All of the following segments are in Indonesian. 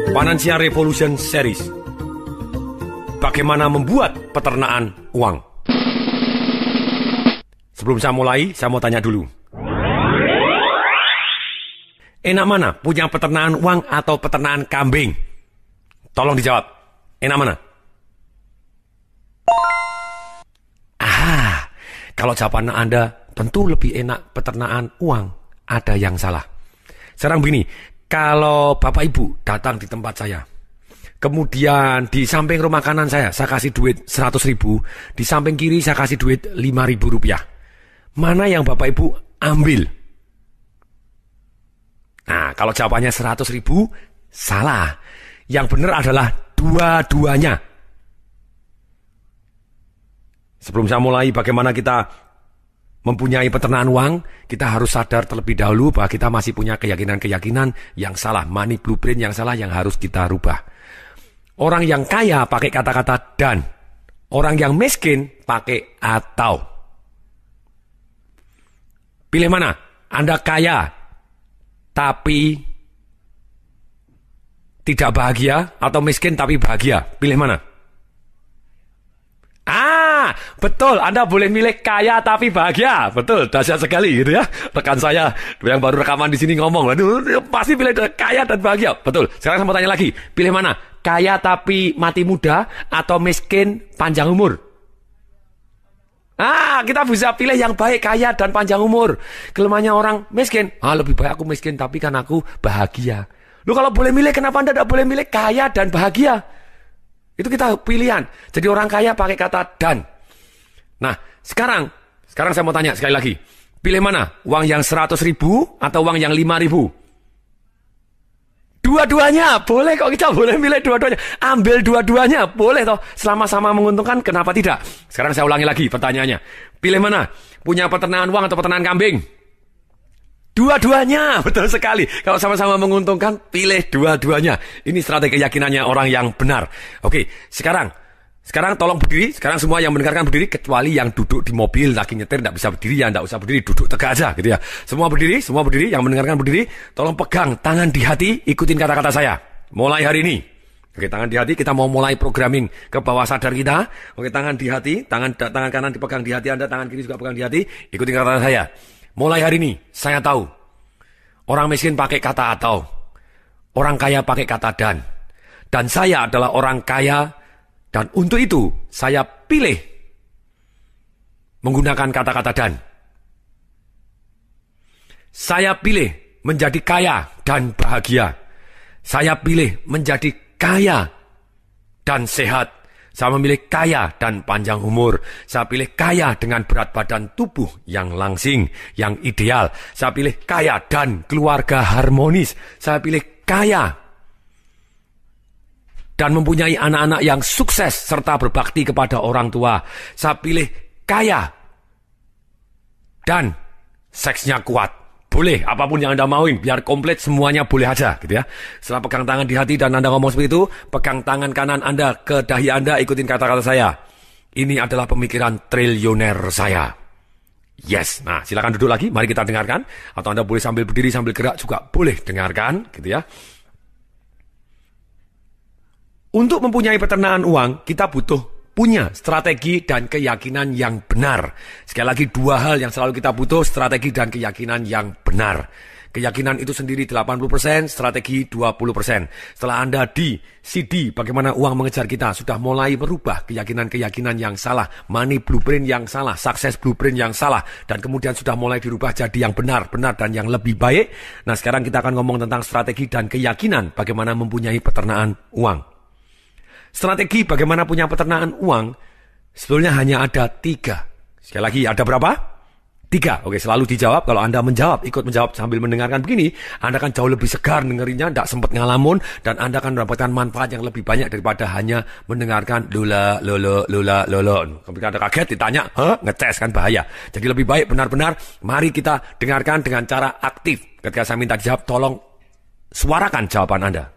Financial Revolution Series. Bagaimana membuat peternakan uang? Sebelum saya mulai, saya mau tanya dulu. Enak mana? Punya peternakan uang atau peternakan kambing? Tolong dijawab. Enak mana? Kalau jawaban Anda tentu lebih enak peternakan uang, ada yang salah. Sekarang begini, kalau Bapak Ibu datang di tempat saya, kemudian di samping rumah kanan saya kasih duit 100 ribu, di samping kiri saya kasih duit 5.000 rupiah. Mana yang Bapak Ibu ambil? Nah, kalau jawabannya 100 ribu, salah. Yang benar adalah dua-duanya. Sebelum saya mulai bagaimana kita mempunyai peternakan uang, kita harus sadar terlebih dahulu bahwa kita masih punya keyakinan-keyakinan yang salah, money blueprint yang salah yang harus kita rubah. Orang yang kaya pakai kata-kata dan, orang yang miskin pakai atau. Pilih mana? Anda kaya tapi tidak bahagia atau miskin tapi bahagia? Pilih mana? Betul, Anda boleh milih kaya tapi bahagia. Betul, dahsyat sekali gitu ya. Rekan saya yang baru rekaman di sini ngomong, waduh, pasti pilih kaya dan bahagia. Betul. Sekarang saya mau tanya lagi, pilih mana? Kaya tapi mati muda atau miskin panjang umur? Kita bisa pilih yang baik, kaya dan panjang umur. Kelemahannya orang miskin, lebih baik aku miskin tapi kan aku bahagia. Loh, kalau boleh milih, kenapa Anda tidak boleh milih kaya dan bahagia? Itu kita pilihan. Jadi orang kaya pakai kata dan. Nah, sekarang saya mau tanya sekali lagi. Pilih mana? Uang yang 100 ribu atau uang yang 5 ribu? Dua-duanya. Boleh kok, kita boleh milih dua-duanya. Ambil dua-duanya. Boleh toh. Selama sama menguntungkan, kenapa tidak? Sekarang saya ulangi lagi pertanyaannya. Pilih mana? Punya peternakan uang atau peternakan kambing? Dua-duanya, betul sekali. Kalau sama-sama menguntungkan, pilih dua-duanya. Ini strategi keyakinannya orang yang benar. Oke, sekarang tolong berdiri. Sekarang semua yang mendengarkan berdiri, kecuali yang duduk di mobil lagi nyetir tidak bisa berdiri, ya tidak usah berdiri, duduk tegak aja gitu ya. Semua berdiri, yang mendengarkan berdiri, tolong pegang tangan di hati, ikutin kata-kata saya. Mulai hari ini. Oke, tangan di hati, kita mau mulai programming ke bawah sadar kita. Oke, tangan di hati, tangan kanan dipegang di hati Anda, tangan kiri juga pegang di hati, ikutin kata-kata saya. Mulai hari ini, saya tahu, orang miskin pakai kata atau, orang kaya pakai kata dan saya adalah orang kaya, dan untuk itu, saya pilih menggunakan kata-kata dan. Saya pilih menjadi kaya dan bahagia. Saya pilih menjadi kaya dan sehat. Saya memilih kaya dan panjang umur. Saya pilih kaya dengan berat badan tubuh yang langsing, yang ideal. Saya pilih kaya dan keluarga harmonis. Saya pilih kaya dan mempunyai anak-anak yang sukses serta berbakti kepada orang tua. Saya pilih kaya dan seksnya kuat. Boleh, apapun yang Anda mauin, biar komplit semuanya boleh aja gitu ya. Setelah pegang tangan di hati dan Anda ngomong seperti itu, pegang tangan kanan Anda ke dahi Anda, ikutin kata-kata saya. Ini adalah pemikiran triliuner saya. Yes, nah silakan duduk lagi, mari kita dengarkan. Atau Anda boleh sambil berdiri, sambil gerak juga boleh dengarkan gitu ya. Untuk mempunyai peternakan uang, kita butuh punya strategi dan keyakinan yang benar. Sekali lagi, dua hal yang selalu kita butuh, strategi dan keyakinan yang benar. Keyakinan itu sendiri 80%, strategi 20%. Setelah Anda di CD bagaimana uang mengejar kita, sudah mulai merubah keyakinan-keyakinan yang salah, money blueprint yang salah, success blueprint yang salah, dan kemudian sudah mulai dirubah jadi yang benar dan yang lebih baik. Nah, sekarang kita akan ngomong tentang strategi dan keyakinan bagaimana mempunyai peternakan uang. Strategi bagaimana punya peternakan uang sebetulnya hanya ada 3. Sekali lagi, ada berapa? 3. Oke, selalu dijawab. Kalau Anda ikut menjawab sambil mendengarkan begini, Anda akan jauh lebih segar dengerinnya, tidak sempat ngalamun, dan Anda akan mendapatkan manfaat yang lebih banyak daripada hanya mendengarkan lula. Ketika Anda kaget ditanya, ngeces kan bahaya. Jadi lebih baik benar-benar mari kita dengarkan dengan cara aktif. Ketika saya minta jawab, tolong suarakan jawaban Anda.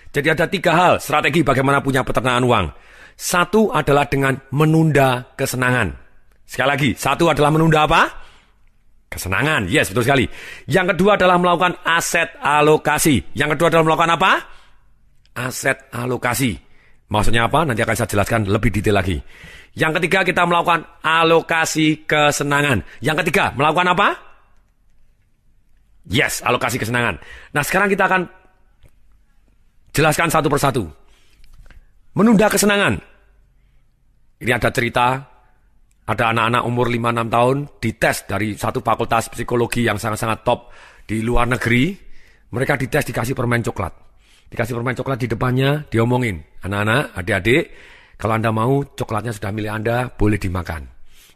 Jadi ada 3 hal strategi bagaimana punya peternakan uang. 1 adalah dengan menunda kesenangan. Sekali lagi, 1 adalah menunda apa? Kesenangan, yes, betul sekali. Yang kedua adalah melakukan aset alokasi. Yang kedua adalah melakukan apa? aset alokasi. Maksudnya apa? Nanti akan saya jelaskan lebih detail lagi. Yang ketiga, kita melakukan alokasi kesenangan. Yang ketiga, melakukan apa? Yes, alokasi kesenangan. Nah, sekarang kita akan jelaskan satu persatu. Menunda kesenangan. Ini ada cerita, ada anak-anak umur 5-6 tahun dites dari satu fakultas psikologi yang sangat-sangat top di luar negeri. Mereka dites dikasih permen coklat. Dikasih permen coklat di depannya, diomongin. Anak-anak, adik-adik, kalau Anda mau coklatnya sudah milik Anda, boleh dimakan.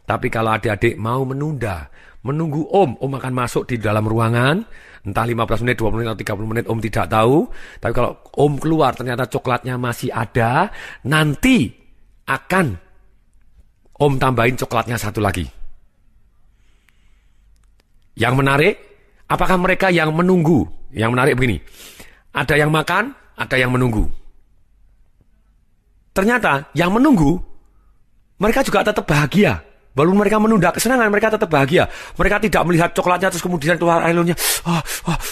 Tapi kalau adik-adik mau menunda, menunggu om akan masuk di dalam ruangan, entah 15 menit, 20 menit, atau 30 menit, om tidak tahu. Tapi kalau om keluar ternyata coklatnya masih ada, nanti akan om tambahin coklatnya satu lagi. Yang menarik, apakah mereka yang menunggu? Yang menarik begini, ada yang makan, ada yang menunggu. Ternyata yang menunggu, mereka juga tetap bahagia. Walaupun mereka menunda kesenangan, mereka tetap bahagia. Mereka tidak melihat coklatnya terus kemudian keluar airnya.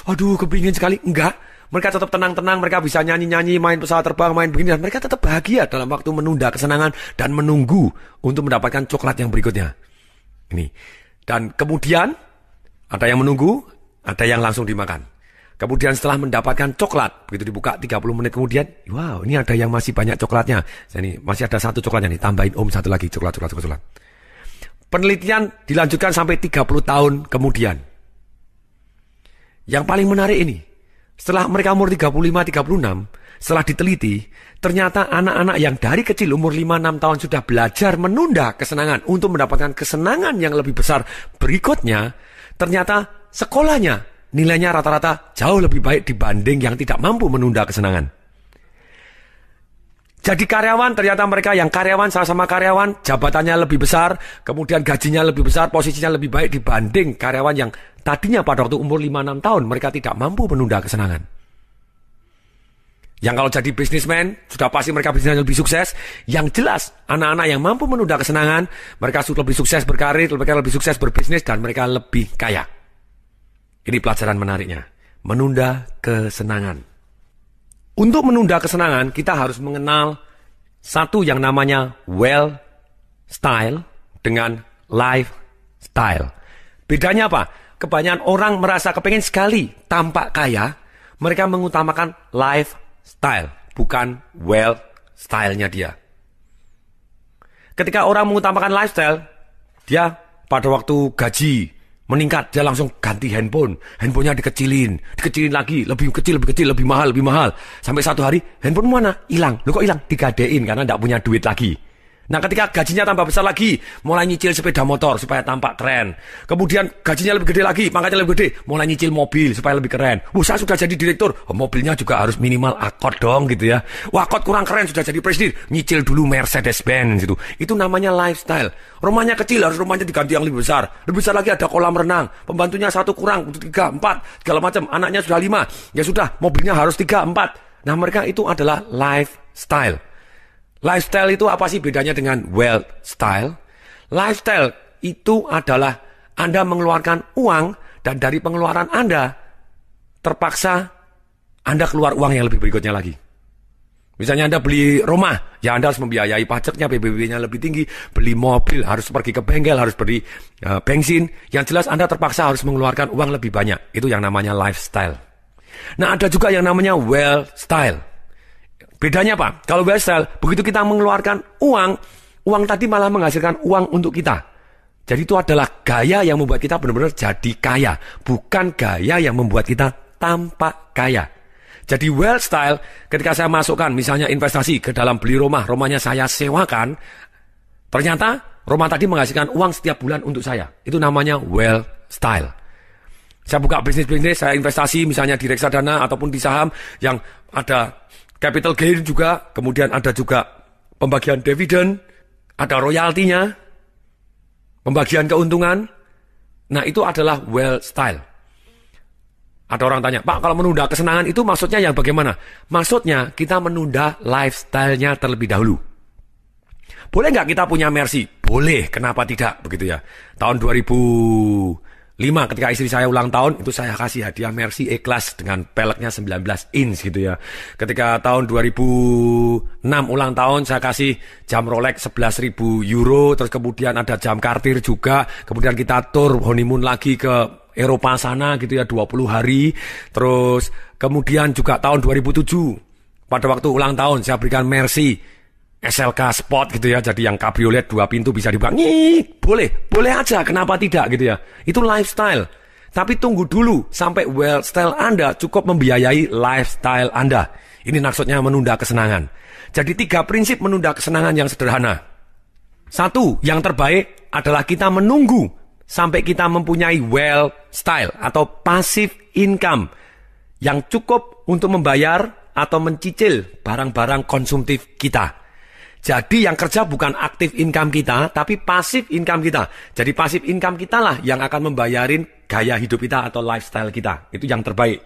Aduh, kepingin sekali. Enggak. Mereka tetap tenang-tenang, mereka bisa nyanyi-nyanyi, main pesawat terbang, main begini. Dan mereka tetap bahagia dalam waktu menunda kesenangan dan menunggu untuk mendapatkan coklat yang berikutnya. Ini. Dan kemudian, ada yang menunggu, ada yang langsung dimakan. Kemudian setelah mendapatkan coklat, begitu dibuka 30 menit kemudian, wow, ini ada yang masih banyak coklatnya. Ini masih ada satu coklatnya nih, tambahin om satu lagi, coklat. Penelitian dilanjutkan sampai 30 tahun kemudian. Yang paling menarik ini, setelah mereka umur 35-36, setelah diteliti, ternyata anak-anak yang dari kecil umur 5-6 tahun sudah belajar menunda kesenangan untuk mendapatkan kesenangan yang lebih besar berikutnya, ternyata sekolahnya nilainya rata-rata jauh lebih baik dibanding yang tidak mampu menunda kesenangan. Jadi karyawan, ternyata mereka yang karyawan, sama-sama karyawan, jabatannya lebih besar, kemudian gajinya lebih besar, posisinya lebih baik dibanding karyawan yang tadinya pada waktu umur 5-6 tahun, mereka tidak mampu menunda kesenangan. Yang kalau jadi bisnismen, sudah pasti mereka bisnisnya lebih sukses. Yang jelas, anak-anak yang mampu menunda kesenangan, mereka sudah lebih sukses berkarir, mereka lebih sukses berbisnis, dan mereka lebih kaya. Ini pelajaran menariknya. Menunda kesenangan. Untuk menunda kesenangan, kita harus mengenal satu yang namanya well style dengan lifestyle. Bedanya apa? Kebanyakan orang merasa kepengen sekali tampak kaya, mereka mengutamakan lifestyle, bukan well style-nya dia. Ketika orang mengutamakan lifestyle, dia pada waktu gaji meningkat, dia langsung ganti handphone. Handphonenya dikecilin lagi, lebih kecil, lebih mahal. Sampai satu hari, handphone mana? Hilang. Loh kok hilang? Digadein karena tidak punya duit lagi. Nah ketika gajinya tambah besar lagi, mulai nyicil sepeda motor supaya tampak keren. Kemudian gajinya lebih gede lagi, pangkatnya lebih gede, mulai nyicil mobil supaya lebih keren. Saya sudah jadi direktur, mobilnya juga harus minimal Accord dong gitu ya. Accord kurang keren, sudah jadi presiden, nyicil dulu Mercedes-Benz gitu. Itu namanya lifestyle. Rumahnya kecil, harus rumahnya diganti yang lebih besar. Lebih besar lagi ada kolam renang, pembantunya 1 kurang, 3, 4, segala macam. Anaknya sudah 5, ya sudah, mobilnya harus 3, 4. Nah mereka itu adalah lifestyle. Lifestyle itu apa sih bedanya dengan wealth style? Lifestyle itu adalah Anda mengeluarkan uang dan dari pengeluaran Anda terpaksa Anda keluar uang yang lebih berikutnya lagi. Misalnya Anda beli rumah, ya Anda harus membiayai pajaknya, PBB-nya lebih tinggi. Beli mobil, harus pergi ke bengkel, harus beli bensin. Yang jelas Anda terpaksa harus mengeluarkan uang lebih banyak. Itu yang namanya lifestyle. Nah ada juga yang namanya wealth style. Bedanya apa? Kalau wealth style, begitu kita mengeluarkan uang tadi malah menghasilkan uang untuk kita. Jadi itu adalah gaya yang membuat kita benar-benar jadi kaya. Bukan gaya yang membuat kita tampak kaya. Jadi wealth style, ketika saya masukkan misalnya investasi ke dalam beli rumah, rumahnya saya sewakan, ternyata rumah tadi menghasilkan uang setiap bulan untuk saya. Itu namanya wealth style. Saya buka bisnis-bisnis, saya investasi misalnya di reksadana ataupun di saham yang ada capital gain juga, kemudian ada juga pembagian dividen, ada royaltinya, pembagian keuntungan. Nah itu adalah wealth style. Ada orang tanya, Pak kalau menunda kesenangan itu maksudnya yang bagaimana? Maksudnya kita menunda lifestyle-nya terlebih dahulu. Boleh nggak kita punya Mercy? Boleh, kenapa tidak? Begitu ya. Tahun 2000 Ketika istri saya ulang tahun, itu saya kasih hadiah Mercy E-Class dengan peleknya 19 inch gitu ya. Ketika tahun 2006 ulang tahun, saya kasih jam Rolex 11.000 euro. Terus kemudian ada jam Cartier juga. Kemudian kita tour honeymoon lagi ke Eropa sana gitu ya, 20 hari. Terus kemudian juga tahun 2007, pada waktu ulang tahun, saya berikan Mercy SLK Sport gitu ya, jadi yang kabriolet 2 pintu bisa dibuka, boleh aja, kenapa tidak gitu ya. Itu lifestyle. Tapi tunggu dulu sampai wealth style Anda cukup membiayai lifestyle Anda. Ini maksudnya menunda kesenangan. Jadi 3 prinsip menunda kesenangan yang sederhana. 1, yang terbaik adalah kita menunggu sampai kita mempunyai wealth style atau passive income yang cukup untuk membayar atau mencicil barang-barang konsumtif kita. Jadi yang kerja bukan aktif income kita, tapi pasif income kita. Jadi pasif income kita lah yang akan membayarin gaya hidup kita atau lifestyle kita. Itu yang terbaik.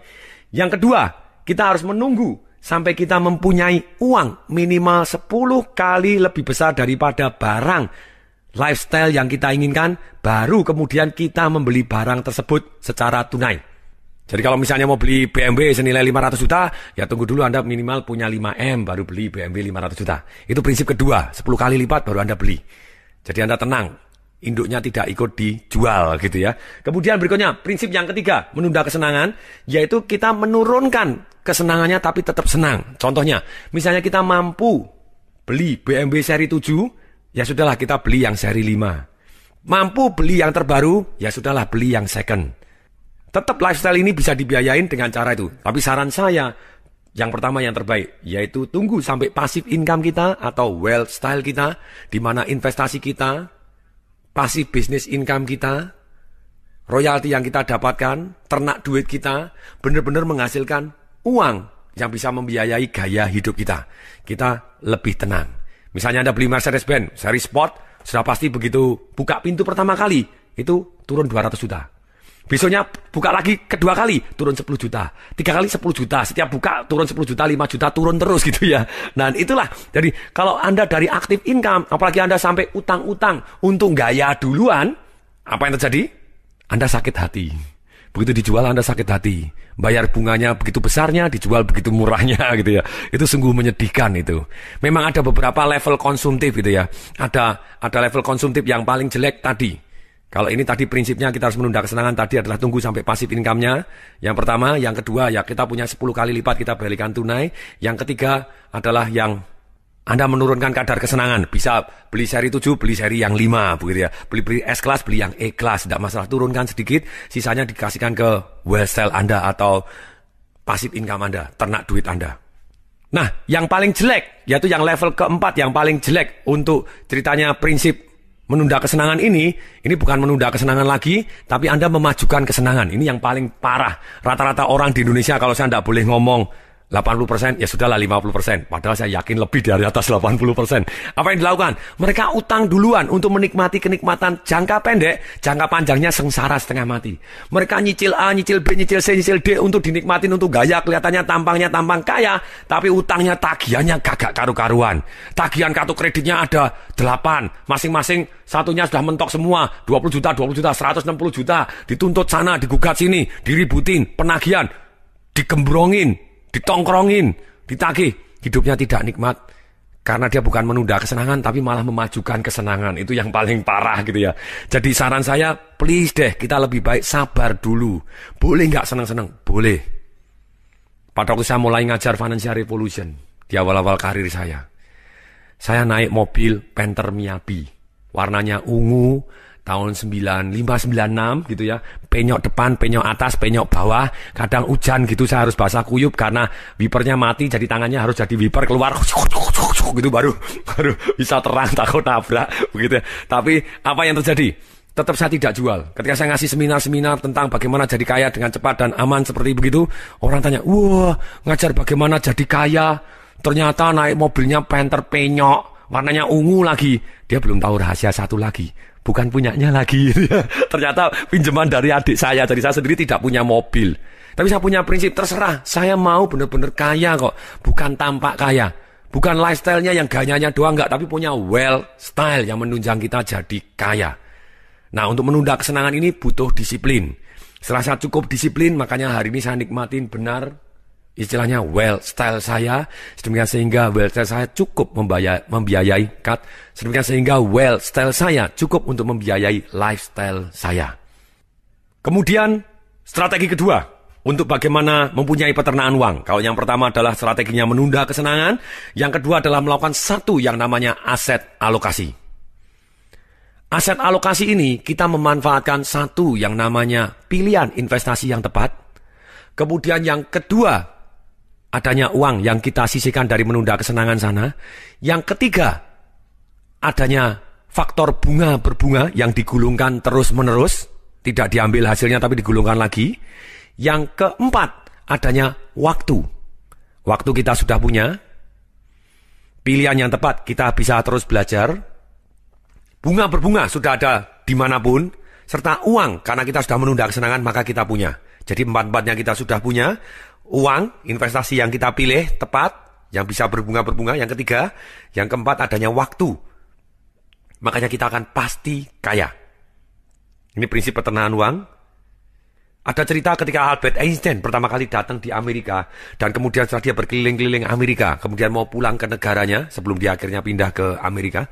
Yang kedua, kita harus menunggu sampai kita mempunyai uang minimal 10 kali lebih besar daripada barang lifestyle yang kita inginkan, baru kemudian kita membeli barang tersebut secara tunai. Jadi kalau misalnya mau beli BMW senilai 500 juta, ya tunggu dulu Anda minimal punya 5M baru beli BMW 500 juta. Itu prinsip kedua, 10 kali lipat baru Anda beli. Jadi Anda tenang, induknya tidak ikut dijual gitu ya. Kemudian berikutnya, prinsip yang ketiga, menunda kesenangan, yaitu kita menurunkan kesenangannya tapi tetap senang. Contohnya, misalnya kita mampu beli BMW seri 7, ya sudahlah kita beli yang seri 5. Mampu beli yang terbaru, ya sudahlah beli yang second. Tetap lifestyle ini bisa dibiayain dengan cara itu. Tapi saran saya, yang pertama yang terbaik, yaitu tunggu sampai passive income kita atau wealth style kita, di mana investasi kita, passive business income kita, royalti yang kita dapatkan, ternak duit kita, benar-benar menghasilkan uang yang bisa membiayai gaya hidup kita. Kita lebih tenang. Misalnya Anda beli Mercedes-Benz seri Sport, sudah pasti begitu buka pintu pertama kali, itu turun 200 juta. Besoknya buka lagi kedua kali, turun 10 juta. 3 kali 10 juta. Setiap buka turun 10 juta, 5 juta, turun terus gitu ya. Nah itulah. Jadi kalau Anda dari aktif income, apalagi Anda sampai utang-utang untuk gaya duluan, apa yang terjadi? Anda sakit hati. Begitu dijual Anda sakit hati. Bayar bunganya begitu besarnya, dijual begitu murahnya gitu ya. Itu sungguh menyedihkan itu. Memang ada beberapa level konsumtif gitu ya. Ada level konsumtif yang paling jelek tadi. Kalau ini tadi prinsipnya kita harus menunda kesenangan tadi adalah tunggu sampai pasif income-nya. Yang pertama, yang kedua ya kita punya 10 kali lipat kita balikan tunai. Yang ketiga adalah yang Anda menurunkan kadar kesenangan. Bisa beli seri 7, beli seri yang 5 begitu ya. Beli S-Class, beli yang E-Class. Tidak masalah, turunkan sedikit, sisanya dikasihkan ke wealth style Anda atau pasif income Anda, ternak duit Anda. Nah, yang paling jelek, yaitu yang level keempat yang paling jelek untuk ceritanya prinsip menunda kesenangan ini bukan menunda kesenangan lagi, tapi Anda memajukan kesenangan. Ini yang paling parah. Rata-rata orang di Indonesia, kalau saya tidak boleh ngomong 80%, ya sudahlah 50%. Padahal saya yakin lebih dari atas 80%. Apa yang dilakukan? Mereka utang duluan untuk menikmati kenikmatan jangka pendek, jangka panjangnya sengsara setengah mati. Mereka nyicil A, nyicil B, nyicil C, nyicil D untuk dinikmatin, untuk gaya, kelihatannya tampangnya tampang kaya, tapi utangnya tagihannya kagak karu-karuan. Tagihan kartu kreditnya ada 8, masing-masing satunya sudah mentok semua, 20 juta, 160 juta, dituntut sana, digugat sini, diributin, penagihan, digembrongin, ditongkrongin, ditagih. Hidupnya tidak nikmat karena dia bukan menunda kesenangan tapi malah memajukan kesenangan. Itu yang paling parah gitu ya. Jadi saran saya, please deh, kita lebih baik sabar dulu. Boleh nggak senang-senang? Boleh. Pada waktu saya mulai ngajar Financial Revolution di awal-awal karir saya naik mobil Panther Miyabi, warnanya ungu, tahun 95-96 gitu ya. Penyok depan, penyok atas, penyok bawah. Kadang hujan gitu saya harus basah kuyup karena wipernya mati, jadi tangannya harus jadi wiper keluar gitu baru bisa terang, takut nabrak begitu ya. Tapi apa yang terjadi? Tetap saya tidak jual. Ketika saya ngasih seminar-seminar tentang bagaimana jadi kaya dengan cepat dan aman seperti begitu, orang tanya, "Wah, ngajar bagaimana jadi kaya?" Ternyata naik mobilnya Panther penyok, warnanya ungu lagi. Dia belum tahu rahasia satu lagi, bukan punyanya lagi. Ternyata pinjaman dari adik saya. Jadi saya sendiri tidak punya mobil. Tapi saya punya prinsip, terserah. Saya mau benar-benar kaya kok. Bukan tampak kaya. Bukan lifestyle-nya yang gayanya doang, enggak. Tapi punya well style yang menunjang kita jadi kaya. Nah, untuk menunda kesenangan ini butuh disiplin. Setelah saya cukup disiplin, makanya hari ini saya nikmatin benar istilahnya well style saya, sedemikian sehingga well style saya cukup sedemikian sehingga well style saya cukup untuk membiayai lifestyle saya. Kemudian strategi kedua untuk bagaimana mempunyai peternakan uang. Kalau yang pertama adalah strateginya menunda kesenangan, yang kedua adalah melakukan satu yang namanya aset alokasi. Aset alokasi ini kita memanfaatkan satu yang namanya pilihan investasi yang tepat. Kemudian yang kedua, adanya uang yang kita sisihkan dari menunda kesenangan sana. Yang ketiga, adanya faktor bunga berbunga yang digulungkan terus-menerus. Tidak diambil hasilnya tapi digulungkan lagi. Yang keempat, adanya waktu. Waktu kita sudah punya. Pilihan yang tepat, kita bisa terus belajar. Bunga berbunga sudah ada dimanapun. Serta uang, karena kita sudah menunda kesenangan maka kita punya. Jadi empat-empatnya kita sudah punya. Uang, investasi yang kita pilih tepat, yang bisa berbunga-berbunga. Yang ketiga, yang keempat adanya waktu. Makanya kita akan pasti kaya. Ini prinsip peternakan uang. Ada cerita ketika Albert Einstein pertama kali datang di Amerika. Dan kemudian setelah dia berkeliling-keliling Amerika, kemudian mau pulang ke negaranya sebelum dia akhirnya pindah ke Amerika.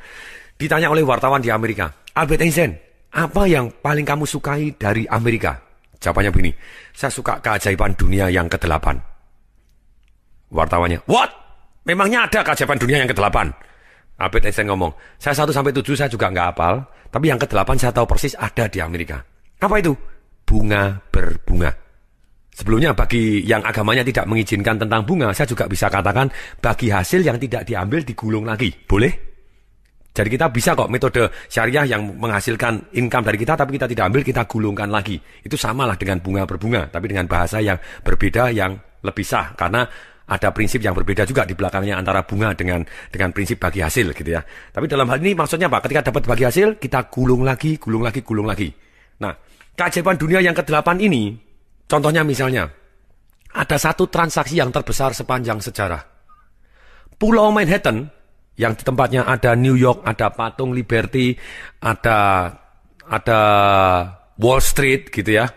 Ditanya oleh wartawan di Amerika, Albert Einstein, apa yang paling kamu sukai dari Amerika? Jawabannya begini, saya suka keajaiban dunia yang ke-8. Wartawannya, what? Memangnya ada keajaiban dunia yang ke-8? Albert Einstein ngomong, saya 1-7 saya juga nggak hafal, tapi yang ke-8 saya tahu persis ada di Amerika. Apa itu? Bunga berbunga. Sebelumnya bagi yang agamanya tidak mengizinkan tentang bunga, saya juga bisa katakan bagi hasil yang tidak diambil digulung lagi. Boleh? Jadi kita bisa kok metode syariah yang menghasilkan income dari kita, tapi kita tidak ambil, kita gulungkan lagi. Itu samalah dengan bunga berbunga, tapi dengan bahasa yang berbeda, yang lebih sah. Karena ada prinsip yang berbeda juga di belakangnya antara bunga dengan prinsip bagi hasil gitu ya. Tapi dalam hal ini maksudnya apa? Ketika dapat bagi hasil, kita gulung lagi, gulung lagi, gulung lagi. Nah, keajaiban dunia yang ke-8 ini, contohnya misalnya, ada satu transaksi yang terbesar sepanjang sejarah. Pulau Manhattan, yang di tempatnya ada New York, ada patung Liberty, ada Wall Street gitu ya.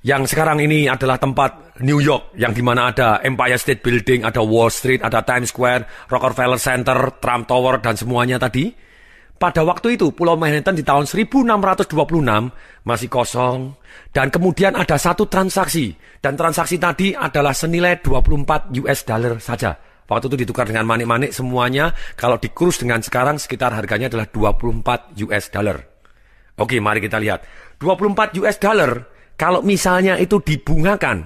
Yang sekarang ini adalah tempat New York, yang dimana ada Empire State Building, ada Wall Street, ada Times Square, Rockefeller Center, Trump Tower, dan semuanya tadi. Pada waktu itu, Pulau Manhattan di tahun 1626 masih kosong. Dan kemudian ada satu transaksi. Dan transaksi tadi adalah senilai 24 US dollar saja. Waktu itu ditukar dengan manik-manik semuanya. Kalau dikurus dengan sekarang sekitar harganya adalah 24 US dollar. Oke, mari kita lihat. 24 US dollar, kalau misalnya itu dibungakan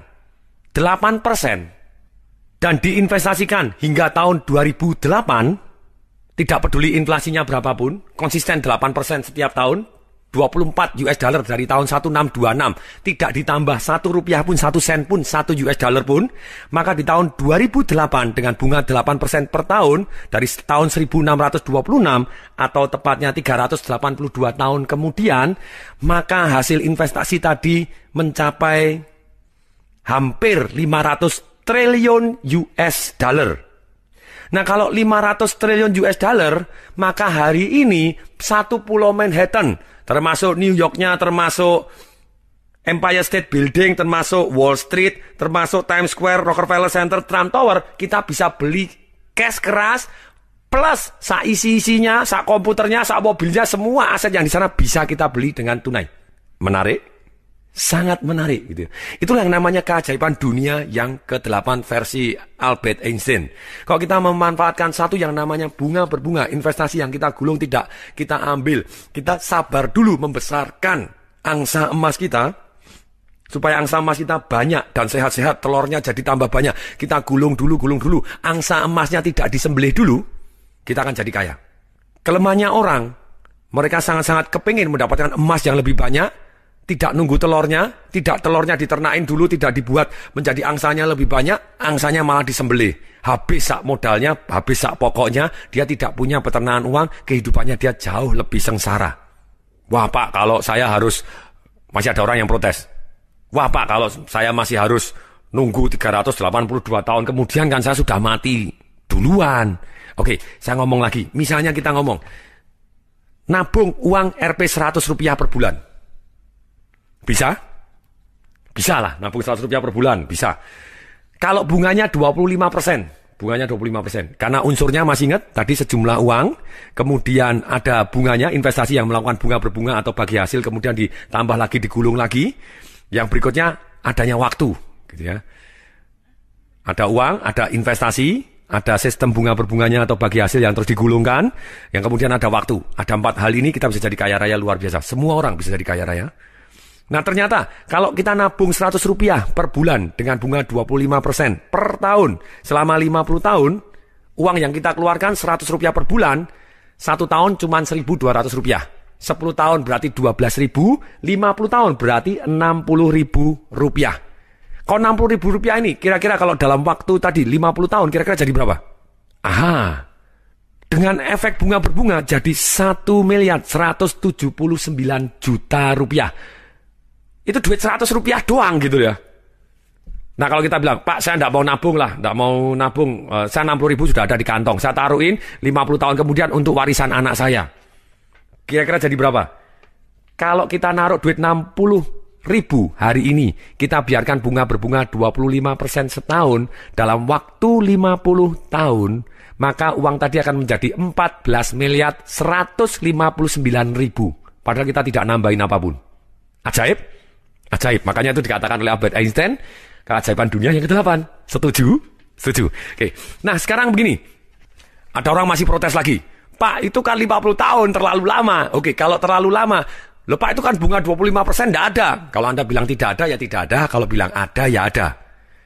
8% dan diinvestasikan hingga tahun 2008, tidak peduli inflasinya berapapun, konsisten 8% setiap tahun, 24 US dollar dari tahun 1626, tidak ditambah 1 rupiah pun, 1 sen pun, 1 US dollar pun, maka di tahun 2008 dengan bunga 8% per tahun, dari tahun 1626 atau tepatnya 382 tahun kemudian, maka hasil investasi tadi mencapai hampir 500 triliun US dollar. Nah, kalau 500 triliun US dollar, maka hari ini satu pulau Manhattan, termasuk New Yorknya, termasuk Empire State Building, termasuk Wall Street, termasuk Times Square, Rockefeller Center, Trump Tower, kita bisa beli cash keras, plus sak isi-isinya, sak komputernya, sak mobilnya, semua aset yang di sana bisa kita beli dengan tunai. Menarik? Sangat menarik gitu. Itulah yang namanya keajaiban dunia yang ke-8 versi Albert Einstein. Kalau kita memanfaatkan satu yang namanya bunga berbunga, investasi yang kita gulung tidak kita ambil, kita sabar dulu membesarkan angsa emas kita, supaya angsa emas kita banyak dan sehat-sehat, telurnya jadi tambah banyak. Kita gulung dulu, angsa emasnya tidak disembelih dulu, kita akan jadi kaya. Kelemahannya orang, mereka sangat-sangat kepingin mendapatkan emas yang lebih banyak, tidak nunggu telurnya, tidak telurnya diternain dulu, tidak dibuat menjadi angsanya lebih banyak, angsanya malah disembelih. Habis sak modalnya, habis sak pokoknya, dia tidak punya peternakan uang, kehidupannya dia jauh lebih sengsara. Wah Pak, kalau saya harus, masih ada orang yang protes. Wah Pak, kalau saya masih harus nunggu 382 tahun kemudian kan saya sudah mati duluan. Oke, saya ngomong lagi, misalnya kita ngomong, nabung uang Rp 100 per bulan? Bisa? Bisa lah, nabung Rp 100 per bulan, bisa. Kalau bunganya 25%, karena unsurnya masih ingat, tadi sejumlah uang, kemudian ada bunganya, investasi yang melakukan bunga berbunga atau bagi hasil, kemudian ditambah lagi, digulung lagi. Yang berikutnya, adanya waktu, gitu ya. Ada uang, ada investasi, ada sistem bunga berbunganya atau bagi hasil yang terus digulungkan, yang kemudian ada waktu. Ada 4 hal ini, kita bisa jadi kaya raya luar biasa. Semua orang bisa jadi kaya raya. Nah ternyata kalau kita nabung Rp100 per bulan dengan bunga 25% per tahun selama 50 tahun, uang yang kita keluarkan Rp100 per bulan, 1 tahun cuma Rp1.200. 10 tahun berarti 12.000, 50 tahun berarti Rp60.000. Kalau Rp60.000 ini kira-kira kalau dalam waktu tadi 50 tahun kira-kira jadi berapa? Aha. Dengan efek bunga berbunga jadi Rp1.179.000.000. Itu duit Rp100 doang gitu ya. Nah kalau kita bilang, Pak saya tidak mau nabung lah, tidak mau nabung, saya 60.000 sudah ada di kantong, saya taruhin 50 tahun kemudian untuk warisan anak saya. Kira-kira jadi berapa? Kalau kita naruh duit 60.000 hari ini, kita biarkan bunga berbunga 25% setahun, dalam waktu 50 tahun, maka uang tadi akan menjadi 14.159.000. Padahal kita tidak nambahin apapun. Ajaib? Ajaib, makanya itu dikatakan oleh Albert Einstein, keajaiban dunia yang ke-8. Setuju? Setuju. Oke. Nah sekarang begini, ada orang masih protes lagi. Pak itu kan 50 tahun terlalu lama. Oke, kalau terlalu lama, loh Pak itu kan bunga 25% tidak ada. Kalau Anda bilang tidak ada, ya tidak ada. Kalau bilang ada, ya ada.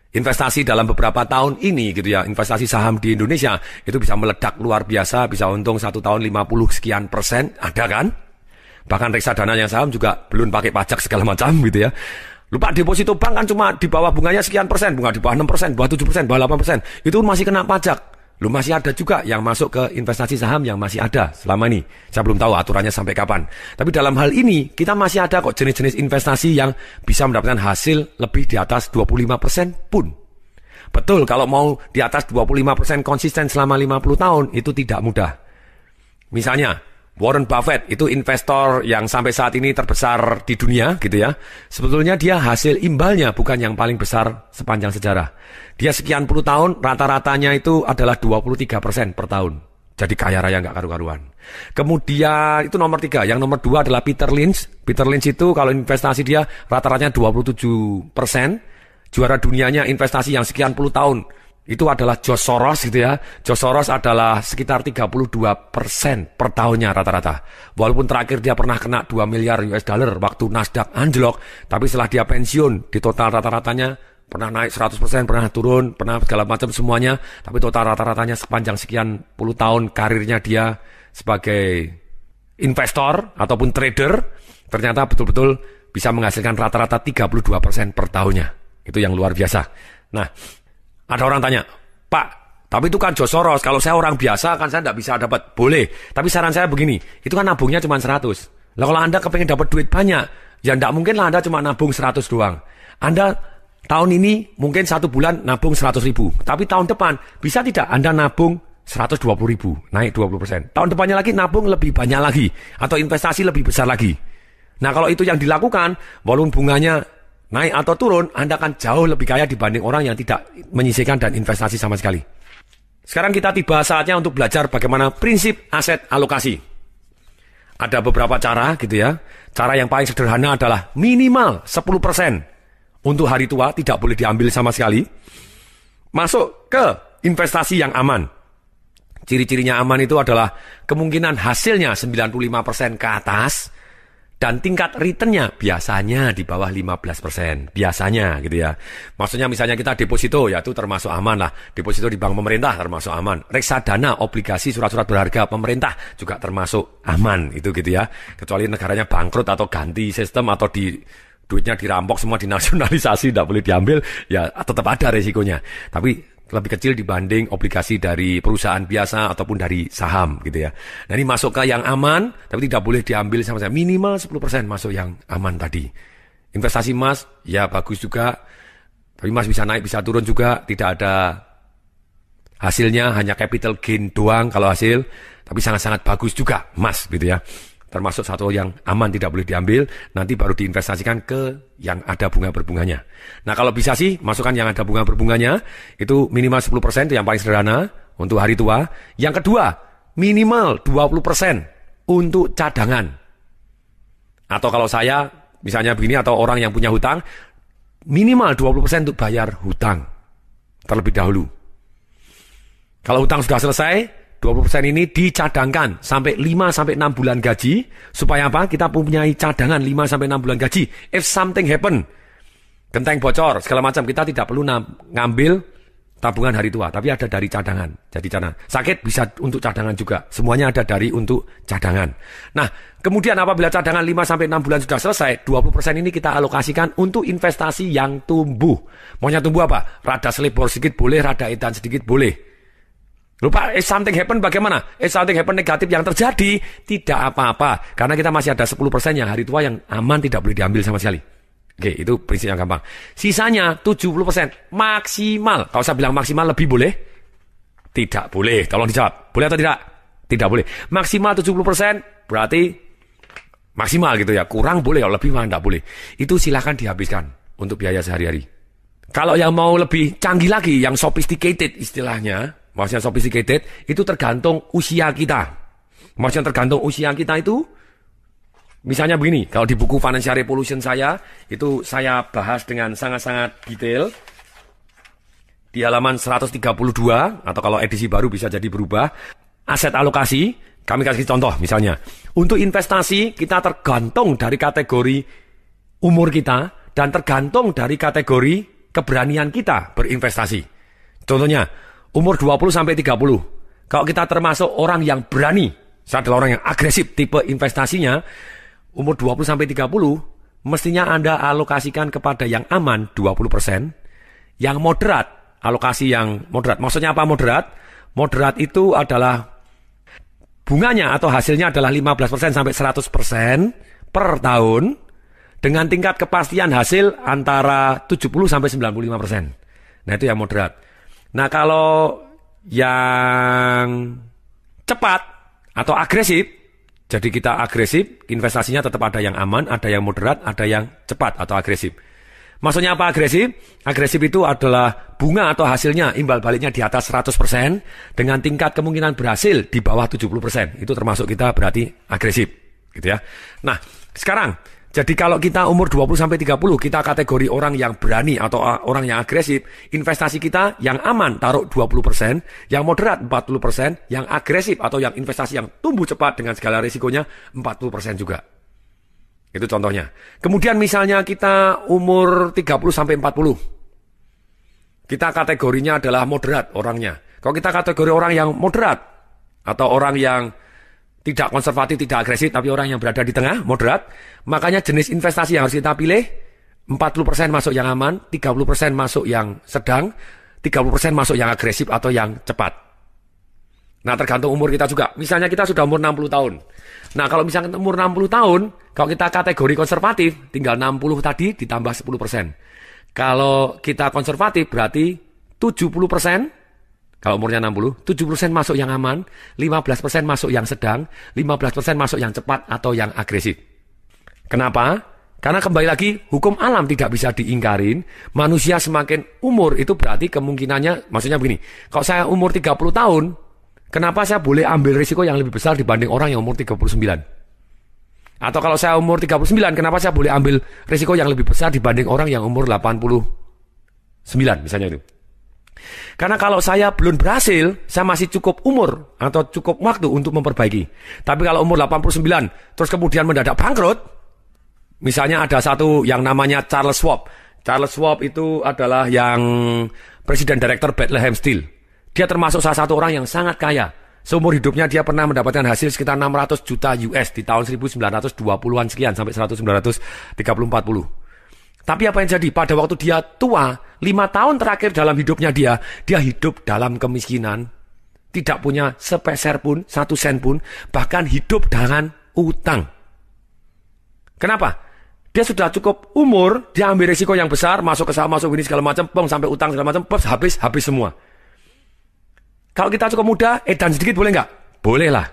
Investasi dalam beberapa tahun ini gitu ya, investasi saham di Indonesia itu bisa meledak luar biasa, bisa untung 1 tahun 50 sekian persen, ada kan? Bahkan reksadana yang saham juga belum pakai pajak segala macam gitu ya. Lupa deposito bank kan cuma di bawah bunganya sekian persen, bunga di bawah 6%, bawah 7%, bawah 8%. Itu masih kena pajak. Lu masih ada juga yang masuk ke investasi saham yang masih ada selama ini. Saya belum tahu aturannya sampai kapan. Tapi dalam hal ini kita masih ada kok jenis-jenis investasi yang bisa mendapatkan hasil lebih di atas 25% pun. Betul, kalau mau di atas 25% konsisten selama 50 tahun itu tidak mudah. Misalnya Warren Buffett itu investor yang sampai saat ini terbesar di dunia gitu ya. Sebetulnya dia hasil imbalnya bukan yang paling besar sepanjang sejarah. Dia sekian puluh tahun rata-ratanya itu adalah 23% per tahun. Jadi kaya raya nggak karu-karuan. Kemudian itu nomor 3. Yang nomor 2 adalah Peter Lynch. Peter Lynch itu kalau investasi dia rata-ratanya 27%. Juara dunianya investasi yang sekian puluh tahun. Itu adalah George Soros gitu ya. George Soros adalah sekitar 32% per tahunnya rata-rata. Walaupun terakhir dia pernah kena 2 miliar US dollar waktu Nasdaq anjlok. Tapi setelah dia pensiun, di total rata-ratanya pernah naik 100%, pernah turun, pernah segala macam semuanya. Tapi total rata-ratanya sepanjang sekian puluh tahun karirnya dia sebagai investor ataupun trader, ternyata betul-betul bisa menghasilkan rata-rata 32% per tahunnya. Itu yang luar biasa. Nah, ada orang tanya, Pak, tapi itu kan George Soros, kalau saya orang biasa kan saya tidak bisa dapat. Boleh, tapi saran saya begini, itu kan nabungnya cuma 100. Lah kalau Anda kepengen dapat duit banyak, ya tidak mungkin lah Anda cuma nabung 100 doang. Anda tahun ini mungkin 1 bulan nabung 100.000, tapi tahun depan bisa tidak Anda nabung 120.000, naik 20%. Tahun depannya lagi nabung lebih banyak lagi, atau investasi lebih besar lagi. Nah kalau itu yang dilakukan, walaupun bunganya naik atau turun, Anda akan jauh lebih kaya dibanding orang yang tidak menyisihkan dan investasi sama sekali. Sekarang kita tiba saatnya untuk belajar bagaimana prinsip aset alokasi. Ada beberapa cara gitu ya. Cara yang paling sederhana adalah minimal 10% untuk hari tua, tidak boleh diambil sama sekali. Masuk ke investasi yang aman. Ciri-cirinya aman itu adalah kemungkinan hasilnya 95% ke atas. Dan tingkat returnnya biasanya di bawah 15%. Biasanya gitu ya. Maksudnya misalnya kita deposito, ya itu termasuk aman lah. Deposito di bank pemerintah termasuk aman. Reksadana, obligasi, surat-surat berharga pemerintah juga termasuk aman. Itu gitu ya. Kecuali negaranya bangkrut atau ganti sistem atau duitnya dirampok semua, dinasionalisasi, tidak boleh diambil. Ya tetap ada resikonya. Tapi lebih kecil dibanding obligasi dari perusahaan biasa ataupun dari saham gitu ya. Nah ini masuk ke yang aman, tapi tidak boleh diambil sama saya. Minimal 10% masuk yang aman tadi. Investasi emas, ya bagus juga. Tapi emas bisa naik, bisa turun juga. Tidak ada hasilnya, hanya capital gain doang kalau hasil. Tapi sangat-sangat bagus juga emas gitu ya. termasuk satu yang aman tidak boleh diambil, nanti baru diinvestasikan ke yang ada bunga berbunganya. Nah kalau bisa sih masukkan yang ada bunga berbunganya, itu minimal 10% itu yang paling sederhana untuk hari tua. Yang kedua, minimal 20% untuk cadangan. Atau kalau saya misalnya begini, atau orang yang punya hutang, minimal 20% untuk bayar hutang terlebih dahulu. Kalau hutang sudah selesai, 20% ini dicadangkan sampai 5-6 bulan gaji. Supaya apa? Kita mempunyai cadangan 5-6 bulan gaji. If something happen, genteng bocor, segala macam, kita tidak perlu ngambil tabungan hari tua, tapi ada dari cadangan. Jadi cadangan. Sakit bisa untuk cadangan juga. Semuanya ada dari untuk cadangan. Nah, kemudian apabila cadangan 5-6 bulan sudah selesai, 20% ini kita alokasikan untuk investasi yang tumbuh. Maunya tumbuh apa? Rada selebor sedikit boleh, rada edan sedikit boleh. Lupa, if something happen bagaimana? If something happen negatif yang terjadi, tidak apa-apa. Karena kita masih ada 10% yang hari tua yang aman tidak boleh diambil sama sekali. Oke, itu prinsip yang gampang. Sisanya 70% maksimal. Kalau saya bilang maksimal lebih boleh? Tidak boleh. Tolong dijawab. Boleh atau tidak? Tidak boleh. Maksimal 70% berarti maksimal gitu ya. Kurang boleh, kalau lebih mah tidak boleh. Itu silahkan dihabiskan untuk biaya sehari-hari. Kalau yang mau lebih canggih lagi, yang sophisticated istilahnya, maksudnya sophisticated, itu tergantung usia kita. Maksudnya tergantung usia kita itu, misalnya begini, kalau di buku Financial Revolution saya, itu saya bahas dengan sangat-sangat detail. Di halaman 132, atau kalau edisi baru bisa jadi berubah, aset alokasi, kami kasih contoh misalnya. Untuk investasi, kita tergantung dari kategori umur kita, dan tergantung dari kategori keberanian kita berinvestasi. Contohnya, umur 20-30. Kalau kita termasuk orang yang berani, saya adalah orang yang agresif tipe investasinya, umur 20-30, mestinya Anda alokasikan kepada yang aman 20%, yang moderat, alokasi yang moderat. Maksudnya apa moderat? Moderat itu adalah bunganya atau hasilnya adalah 15% sampai 100% per tahun, dengan tingkat kepastian hasil antara 70-95%. Nah itu yang moderat. Nah kalau yang cepat atau agresif, jadi kita agresif, investasinya tetap ada yang aman, ada yang moderat, ada yang cepat atau agresif. Maksudnya apa agresif? Agresif itu adalah bunga atau hasilnya imbal baliknya di atas 100% dengan tingkat kemungkinan berhasil di bawah 70%. Itu termasuk kita berarti agresif, gitu ya. Nah, sekarang jadi kalau kita umur 20-30, kita kategori orang yang berani atau orang yang agresif, investasi kita yang aman taruh 20%, yang moderat 40%, yang agresif atau yang investasi yang tumbuh cepat dengan segala risikonya 40% juga. Itu contohnya. Kemudian misalnya kita umur 30-40. Kita kategorinya adalah moderat orangnya. Kalau kita kategori orang yang moderat atau orang yang tidak konservatif, tidak agresif, tapi orang yang berada di tengah, moderat, makanya jenis investasi yang harus kita pilih, 40% masuk yang aman, 30% masuk yang sedang, 30% masuk yang agresif atau yang cepat. Nah tergantung umur kita juga. Misalnya kita sudah umur 60 tahun. Nah kalau misalnya umur 60 tahun, kalau kita kategori konservatif, tinggal 60 tadi ditambah 10%. Kalau kita konservatif berarti 70%, kalau umurnya 60, 70% masuk yang aman, 15% masuk yang sedang, 15% masuk yang cepat atau yang agresif. Kenapa? Karena kembali lagi, hukum alam tidak bisa diingkarin. Manusia semakin umur itu berarti kemungkinannya, maksudnya begini, kalau saya umur 30 tahun, kenapa saya boleh ambil risiko yang lebih besar dibanding orang yang umur 39? Atau kalau saya umur 39, kenapa saya boleh ambil risiko yang lebih besar dibanding orang yang umur 89, misalnya itu. Karena kalau saya belum berhasil, saya masih cukup umur atau cukup waktu untuk memperbaiki. Tapi kalau umur 89, terus kemudian mendadak bangkrut, misalnya ada satu yang namanya Charles Schwab. Charles Schwab itu adalah yang presiden direktur Bethlehem Steel. Dia termasuk salah satu orang yang sangat kaya. Seumur hidupnya dia pernah mendapatkan hasil sekitar 600 juta US di tahun 1920-an sekian sampai 1930-40. Tapi apa yang jadi? Pada waktu dia tua, 5 tahun terakhir dalam hidupnya dia hidup dalam kemiskinan. Tidak punya sepeser pun, 1 sen pun, bahkan hidup dengan utang. Kenapa? Dia sudah cukup umur, dia ambil risiko yang besar, masuk ke saham, masuk ini segala macam, sampai utang segala macam, habis semua. Kalau kita cukup muda, edan sedikit boleh nggak? Boleh lah.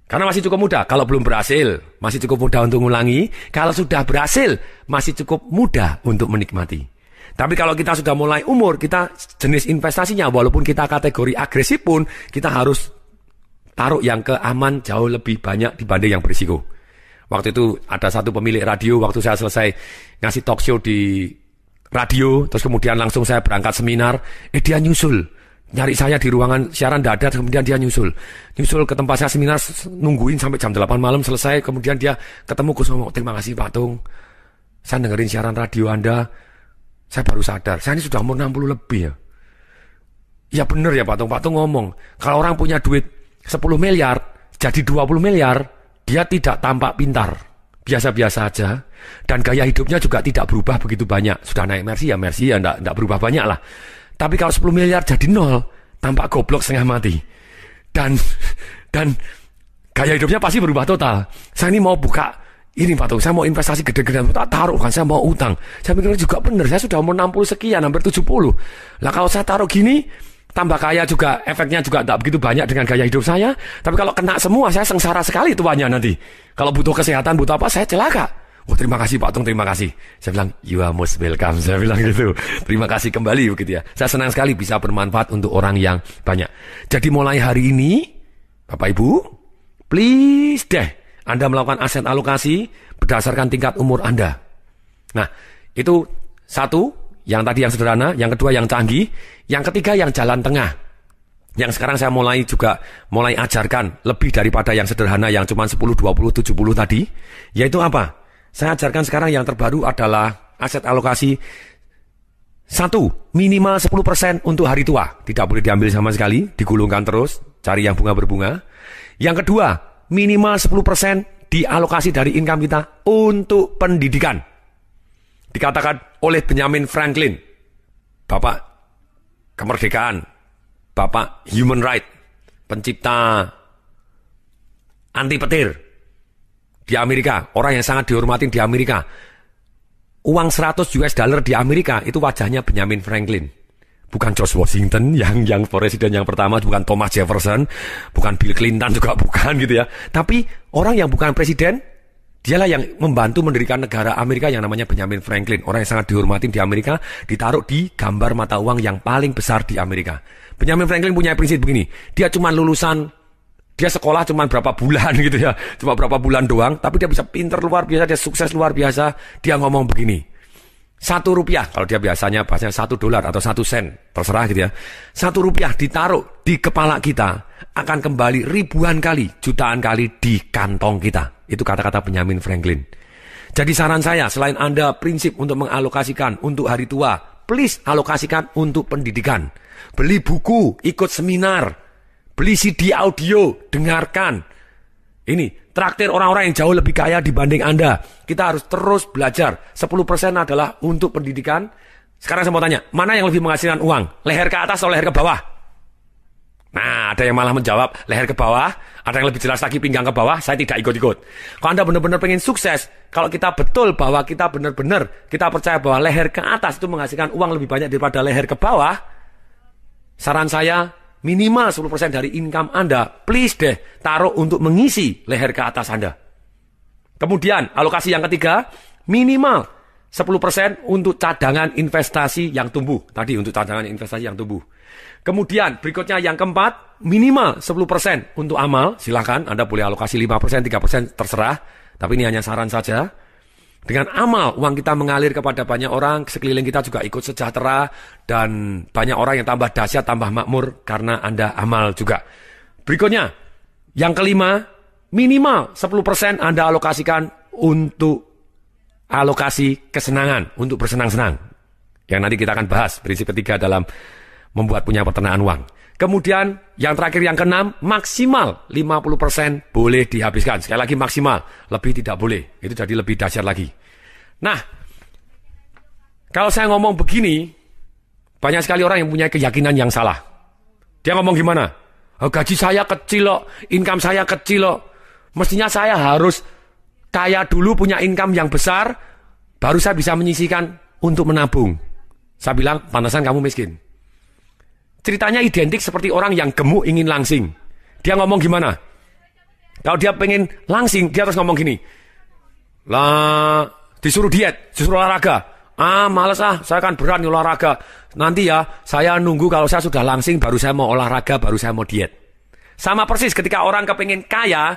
Karena masih cukup muda. Kalau belum berhasil, masih cukup muda untuk mengulangi. Kalau sudah berhasil, masih cukup muda untuk menikmati. Tapi kalau kita sudah mulai umur, kita jenis investasinya, walaupun kita kategori agresif pun, kita harus taruh yang ke aman jauh lebih banyak dibanding yang berisiko. Waktu itu ada satu pemilik radio, waktu saya selesai ngasih talk show di radio, terus kemudian langsung saya berangkat seminar, dia nyusul. Nyari saya di ruangan siaran dadat, kemudian dia nyusul ke tempat saya seminar, nungguin sampai jam 8 malam selesai, kemudian dia ketemu Gus ngomong, terima kasih Pak Tung, saya dengerin siaran radio Anda, saya baru sadar, saya ini sudah umur 60 lebih ya. Ya bener ya Pak Tung ngomong, kalau orang punya duit 10 miliar, jadi 20 miliar, dia tidak tampak pintar, biasa-biasa aja, dan gaya hidupnya juga tidak berubah begitu banyak, sudah naik Mercy ya enggak berubah banyak lah. Tapi kalau 10 miliar jadi 0, tampak goblok setengah mati. Dan gaya hidupnya pasti berubah total. Saya ini mau buka, ini Pak Tung, saya mau investasi gede-gedean, taruh kan, saya mau utang. Saya pikir juga benar, saya sudah umur 60 sekian, hampir 70. Lah kalau saya taruh gini, tambah kaya juga, efeknya juga tidak begitu banyak dengan gaya hidup saya. Tapi kalau kena semua, saya sengsara sekali tuanya nanti. Kalau butuh kesehatan, butuh apa, saya celaka. Oh terima kasih Pak Tung, terima kasih. Saya bilang, you are most welcome. Saya bilang gitu. Terima kasih kembali begitu ya. Saya senang sekali bisa bermanfaat untuk orang yang banyak. Jadi mulai hari ini, Bapak Ibu, please deh, Anda melakukan aset alokasi berdasarkan tingkat umur Anda. Nah, itu satu, yang tadi yang sederhana, yang kedua yang canggih, yang ketiga yang jalan tengah. Yang sekarang saya mulai ajarkan lebih daripada yang sederhana yang cuma 10, 20, 70 tadi, yaitu apa? Saya ajarkan sekarang yang terbaru adalah aset alokasi 1, minimal 10% untuk hari tua. Tidak boleh diambil sama sekali, digulungkan terus, cari yang bunga berbunga. Yang kedua, minimal 10% dialokasi dari income kita untuk pendidikan. Dikatakan oleh Benjamin Franklin, Bapak kemerdekaan, Bapak human right, pencipta anti petir di Amerika, orang yang sangat dihormatin di Amerika. Uang 100 US dollar di Amerika itu wajahnya Benjamin Franklin. Bukan George Washington yang presiden yang pertama, bukan Thomas Jefferson, bukan Bill Clinton juga bukan gitu ya. Tapi orang yang bukan presiden, dialah yang membantu mendirikan negara Amerika yang namanya Benjamin Franklin. Orang yang sangat dihormatin di Amerika, ditaruh di gambar mata uang yang paling besar di Amerika. Benjamin Franklin punya prinsip begini, dia cuma dia sekolah cuma berapa bulan gitu ya, cuma berapa bulan doang, tapi dia bisa pinter luar biasa, dia sukses luar biasa. Dia ngomong begini, 1 rupiah, kalau dia biasanya bahasanya $1 atau 1 sen, terserah gitu ya. 1 rupiah ditaruh di kepala kita, akan kembali ribuan kali, jutaan kali di kantong kita. Itu kata-kata Benjamin Franklin. Jadi saran saya, selain Anda prinsip untuk mengalokasikan untuk hari tua, please alokasikan untuk pendidikan. Beli buku, ikut seminar, beli CD audio, dengarkan. Ini, traktir orang-orang yang jauh lebih kaya dibanding Anda. Kita harus terus belajar. 10% adalah untuk pendidikan. Sekarang saya mau tanya, mana yang lebih menghasilkan uang? Leher ke atas atau leher ke bawah? Nah, ada yang malah menjawab leher ke bawah. Ada yang lebih jelas lagi pinggang ke bawah. Saya tidak ikut-ikut. Kalau Anda benar-benar pengen sukses, kalau kita betul bahwa kita benar-benar, kita percaya bahwa leher ke atas itu menghasilkan uang lebih banyak daripada leher ke bawah, saran saya, minimal 10% dari income Anda, please deh, taruh untuk mengisi leher ke atas Anda. Kemudian, alokasi yang ketiga, minimal 10% untuk cadangan investasi yang tumbuh. Tadi untuk cadangan investasi yang tumbuh. Kemudian, berikutnya yang keempat, minimal 10% untuk amal. Silahkan, Anda boleh alokasi 5%, 3%, terserah. Tapi ini hanya saran saja. Dengan amal, uang kita mengalir kepada banyak orang, sekeliling kita juga ikut sejahtera, dan banyak orang yang tambah dahsyat, tambah makmur, karena Anda amal juga. Berikutnya, yang kelima, minimal 10% Anda alokasikan untuk alokasi kesenangan, untuk bersenang-senang. Yang nanti kita akan bahas, prinsip ketiga dalam membuat punya peternakan uang. Kemudian, yang terakhir yang keenam, maksimal 50% boleh dihabiskan. Sekali lagi maksimal, lebih tidak boleh. Itu jadi lebih dahsyat lagi. Nah, kalau saya ngomong begini, banyak sekali orang yang punya keyakinan yang salah. Dia ngomong gimana? Oh, gaji saya kecil loh, income saya kecil loh. Mestinya saya harus kaya dulu, punya income yang besar, baru saya bisa menyisihkan untuk menabung. Saya bilang, pantasan kamu miskin. Ceritanya identik seperti orang yang gemuk ingin langsing. Dia ngomong gimana? Kalau dia pengen langsing, dia terus ngomong gini, lah disuruh diet, disuruh olahraga. Males saya kan berat nih olahraga. Nanti ya, saya nunggu kalau saya sudah langsing, baru saya mau olahraga, baru saya mau diet. Sama persis ketika orang kepengen kaya,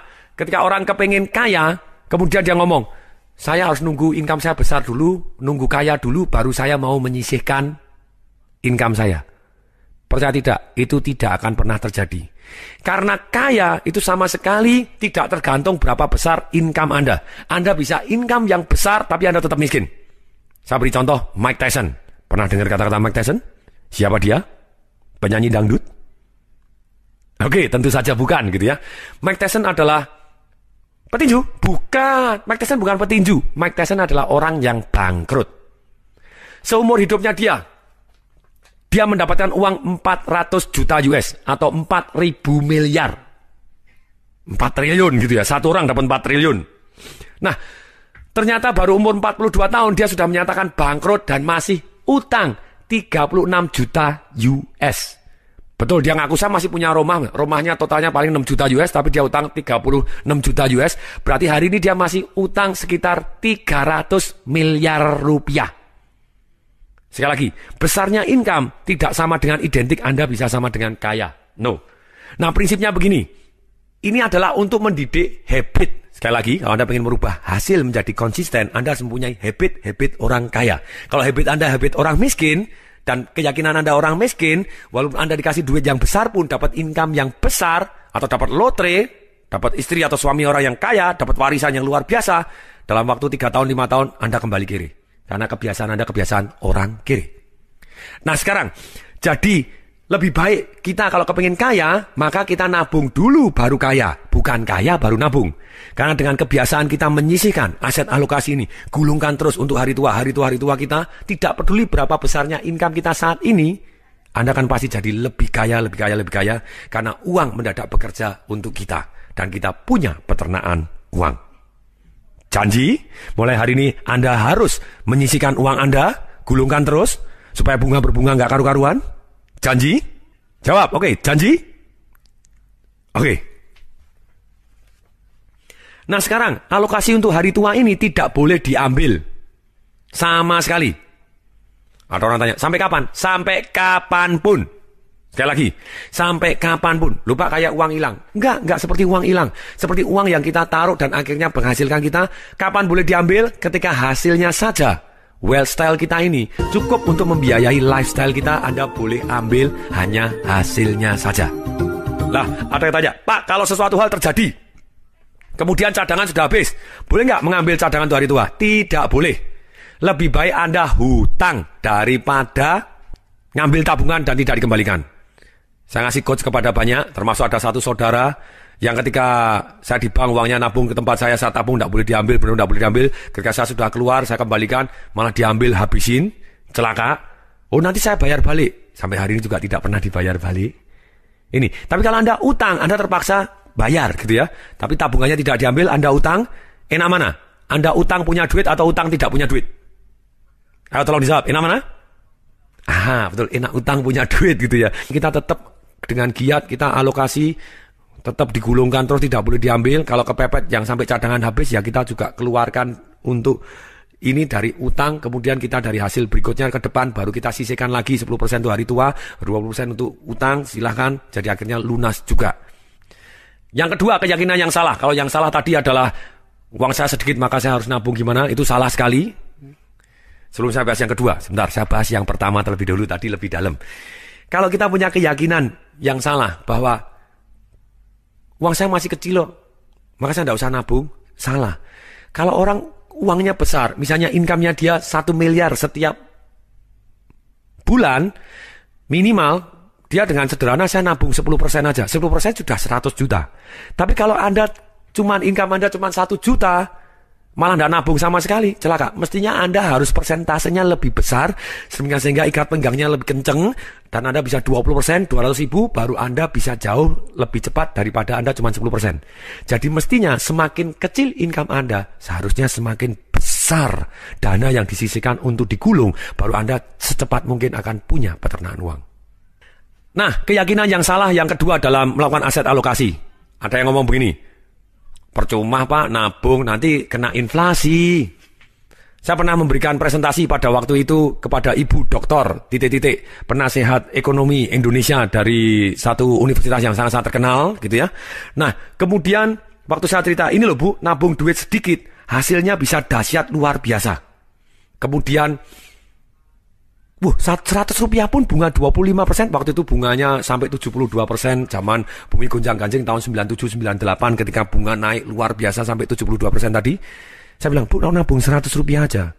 kemudian dia ngomong, saya harus nunggu income saya besar dulu, nunggu kaya dulu, baru saya mau menyisihkan income saya. Percaya tidak, itu tidak akan pernah terjadi. Karena kaya itu sama sekali tidak tergantung berapa besar income Anda. Anda bisa income yang besar tapi Anda tetap miskin. Saya beri contoh Mike Tyson. Pernah dengar kata-kata Mike Tyson? Siapa dia? Penyanyi dangdut? Oke, tentu saja bukan gitu ya. Mike Tyson adalah petinju? Bukan. Mike Tyson bukan petinju. Mike Tyson adalah orang yang bangkrut. Seumur hidupnya dia mendapatkan uang 400 juta US atau 4.000 miliar. 4 triliun gitu ya. Satu orang dapat 4 triliun. Nah, ternyata baru umur 42 tahun dia sudah menyatakan bangkrut dan masih utang 36 juta US. Betul, dia ngaku saya masih punya rumah. Rumahnya totalnya paling 6 juta US, tapi dia utang 36 juta US. Berarti hari ini dia masih utang sekitar 300 miliar rupiah. Sekali lagi, besarnya income tidak sama dengan identik Anda bisa sama dengan kaya. No. Nah, prinsipnya begini. Ini adalah untuk mendidik habit. Sekali lagi, kalau Anda ingin merubah hasil menjadi konsisten, Anda harus mempunyai habit orang kaya. Kalau habit Anda habit orang miskin, dan keyakinan Anda orang miskin, walaupun Anda dikasih duit yang besar pun, dapat income yang besar, atau dapat lotre, dapat istri atau suami orang yang kaya, dapat warisan yang luar biasa, dalam waktu 3 tahun, 5 tahun, Anda kembali kiri. Karena kebiasaan Anda kebiasaan orang kiri. Nah sekarang, jadi lebih baik kita kalau kepingin kaya, maka kita nabung dulu baru kaya. Bukan kaya baru nabung. Karena dengan kebiasaan kita menyisihkan aset alokasi ini, gulungkan terus untuk hari tua kita, tidak peduli berapa besarnya income kita saat ini, Anda akan pasti jadi lebih kaya, karena uang mendadak bekerja untuk kita. Dan kita punya peternakan uang. Janji, mulai hari ini Anda harus menyisihkan uang Anda, gulungkan terus, supaya bunga berbunga nggak karu-karuan. Janji? Jawab, oke, janji? Oke. Nah sekarang, alokasi untuk hari tua ini tidak boleh diambil. Sama sekali. Ada orang tanya, sampai kapan? Sampai kapanpun. Sekali lagi, sampai kapanpun. Lupa kayak uang hilang. Enggak seperti uang hilang. Seperti uang yang kita taruh dan akhirnya menghasilkan kita. Kapan boleh diambil? Ketika hasilnya saja. Wealth style kita ini cukup untuk membiayai lifestyle kita. Anda boleh ambil hanya hasilnya saja. Lah, ada yang tanya, Pak, kalau sesuatu hal terjadi, kemudian cadangan sudah habis, boleh nggak mengambil cadangan untuk hari tua? Tidak boleh. Lebih baik Anda hutang daripada ngambil tabungan dan tidak dikembalikan. Saya ngasih coach kepada banyak, termasuk ada satu saudara yang ketika saya di bank uangnya nabung ke tempat saya tabung, tidak boleh diambil, benar tidak boleh diambil. Ketika saya sudah keluar, saya kembalikan, malah diambil, habisin, celaka. Oh nanti saya bayar balik. Sampai hari ini juga tidak pernah dibayar balik. Ini, tapi kalau Anda utang, Anda terpaksa bayar gitu ya. Tapi tabungannya tidak diambil, Anda utang, enak mana? Anda utang punya duit atau utang tidak punya duit? Ayo tolong dijawab, enak mana? Betul, enak utang punya duit gitu ya. Kita tetap dengan giat, kita alokasi, tetap digulungkan terus, tidak boleh diambil. Kalau kepepet yang sampai cadangan habis, ya kita juga keluarkan untuk ini dari utang. Kemudian kita dari hasil berikutnya ke depan, baru kita sisihkan lagi 10% untuk hari tua, 20% untuk utang, silahkan. Jadi akhirnya lunas juga. Yang kedua, keyakinan yang salah. Kalau yang salah tadi adalah, uang saya sedikit maka saya harus nabung gimana, itu salah sekali. Sebelum saya bahas yang kedua, sebentar, saya bahas yang pertama terlebih dahulu, tadi lebih dalam. Kalau kita punya keyakinan yang salah, bahwa uang saya masih kecil loh, maka saya tidak usah nabung, salah. Kalau orang uangnya besar, misalnya income-nya dia 1 miliar setiap bulan, minimal, dia dengan sederhana saya nabung 10% aja. 10% sudah 100 juta. Tapi kalau income Anda cuma 1 juta, malah tidak nabung sama sekali, celaka. Mestinya Anda harus persentasenya lebih besar, sehingga ikat pinggangnya lebih kenceng, dan Anda bisa 20%, 200 ribu, baru Anda bisa jauh lebih cepat daripada Anda cuma 10%. Jadi mestinya semakin kecil income Anda, seharusnya semakin besar dana yang disisihkan untuk digulung, baru Anda secepat mungkin akan punya peternakan uang. Nah, keyakinan yang salah yang kedua dalam melakukan aset alokasi. Ada yang ngomong begini, Percuma Pak, nabung nanti kena inflasi. Saya pernah memberikan presentasi pada waktu itu kepada Ibu Doktor penasehat ekonomi Indonesia dari satu universitas yang sangat-sangat terkenal gitu ya. Nah, kemudian waktu saya cerita, ini loh Bu, nabung duit sedikit, hasilnya bisa dahsyat luar biasa. Kemudian, 100 rupiah pun bunga 25%, waktu itu bunganya sampai 72%, zaman bumi gonjang-ganjing tahun 97-98 ketika bunga naik luar biasa sampai 72% tadi. Saya bilang, Bu, nabung 100 rupiah aja,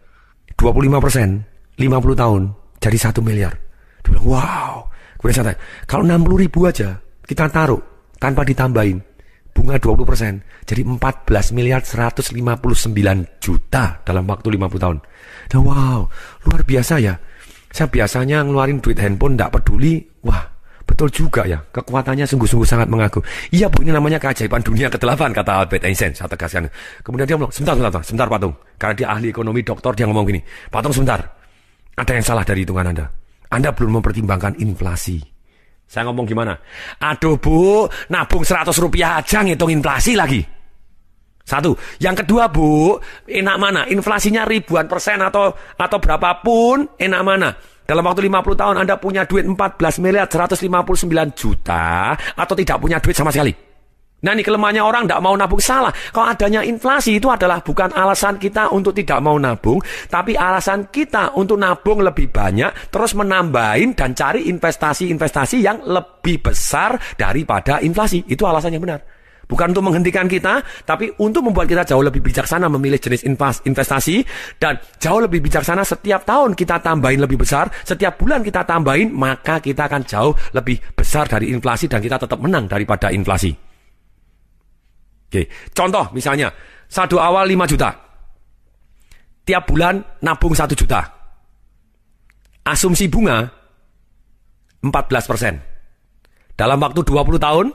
25%, 50 tahun, jadi 1 miliar. Dia bilang, wow. Kemudian saya tanya, kalau 60 ribu aja, kita taruh, tanpa ditambahin, bunga 20%, jadi 14 miliar 159 juta dalam waktu 50 tahun. Dan wow, luar biasa ya. Saya biasanya ngeluarin duit handphone, tidak peduli, wah, betul juga ya, kekuatannya sungguh-sungguh sangat mengaku. Iya Bu, ini namanya keajaiban dunia ke-8, kata Albert Einstein, saya tegaskan. Kemudian dia ngomong, sebentar Patung. Karena dia ahli ekonomi, doktor, dia ngomong gini, Patung sebentar, ada yang salah dari hitungan Anda. Anda belum mempertimbangkan inflasi. Saya ngomong gimana? Aduh Bu, nabung 100 rupiah aja ngitung inflasi lagi. Satu. Yang kedua Bu, enak mana? Inflasinya ribuan persen atau berapapun, enak mana? Dalam waktu 50 tahun Anda punya duit 14 miliar 159 juta atau tidak punya duit sama sekali. Nah ini kelemahannya orang tidak mau nabung. Salah. Kalau adanya inflasi itu adalah bukan alasan kita untuk tidak mau nabung, tapi alasan kita untuk nabung lebih banyak, terus menambahin dan cari investasi-investasi yang lebih besar daripada inflasi. Itu alasan yang benar. Bukan untuk menghentikan kita, tapi untuk membuat kita jauh lebih bijaksana memilih jenis investasi, dan jauh lebih bijaksana setiap tahun kita tambahin lebih besar, setiap bulan kita tambahin, maka kita akan jauh lebih besar dari inflasi dan kita tetap menang daripada inflasi. Oke, contoh misalnya, saldo awal 5 juta, tiap bulan nabung 1 juta, asumsi bunga 14%. Dalam waktu 20 tahun,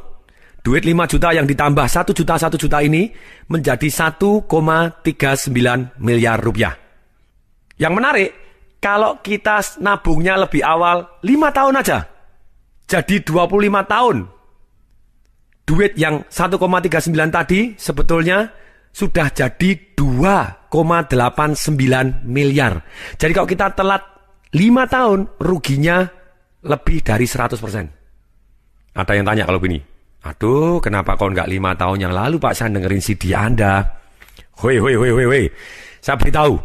duit 5 juta yang ditambah 1 juta ini menjadi 1,39 miliar rupiah. Yang menarik, kalau kita nabungnya lebih awal 5 tahun aja, jadi 25 tahun. Duit yang 1,39 tadi sebetulnya sudah jadi 2,89 miliar. Jadi kalau kita telat 5 tahun, ruginya lebih dari 100%. Ada yang tanya kalau begini, aduh, kenapa kau nggak 5 tahun yang lalu Pak, saya dengerin CD Anda. Woi. Saya beritahu,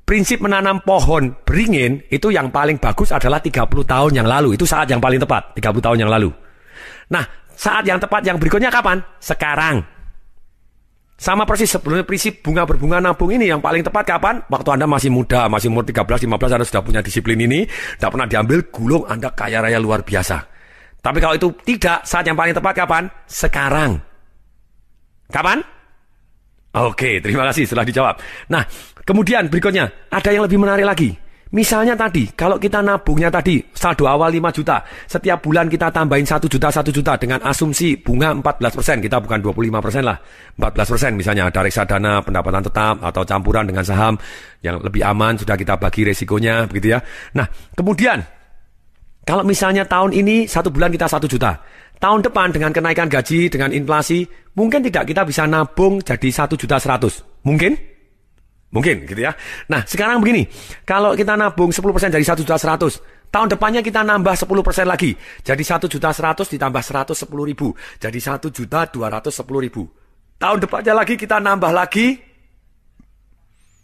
prinsip menanam pohon beringin itu yang paling bagus adalah 30 tahun yang lalu. Itu saat yang paling tepat, 30 tahun yang lalu. Nah, saat yang tepat yang berikutnya kapan? Sekarang. Sama persis sebelumnya prinsip bunga berbunga nabung ini yang paling tepat kapan? Waktu Anda masih muda, masih umur 13-15, Anda sudah punya disiplin ini, tidak pernah diambil, gulung, Anda kaya raya luar biasa. Tapi kalau itu tidak, saat yang paling tepat kapan? Sekarang. Kapan? Oke, terima kasih setelah dijawab. Nah, kemudian berikutnya, ada yang lebih menarik lagi. Misalnya tadi, kalau kita nabungnya tadi, saldo awal 5 juta, setiap bulan kita tambahin 1 juta dengan asumsi bunga 14%, kita bukan 25% lah, 14% misalnya, ada reksadana, pendapatan tetap, atau campuran dengan saham, yang lebih aman, sudah kita bagi resikonya, begitu ya. Nah, kemudian, kalau misalnya tahun ini 1 bulan kita 1 juta, tahun depan dengan kenaikan gaji, dengan inflasi, mungkin tidak kita bisa nabung jadi 1.100.000. Mungkin? Mungkin gitu ya. Nah sekarang begini, kalau kita nabung 10% dari 1.100.000, tahun depannya kita nambah 10% lagi. Jadi 1.100.000 ditambah 110.000, jadi 1.210.000. Tahun depannya lagi kita nambah lagi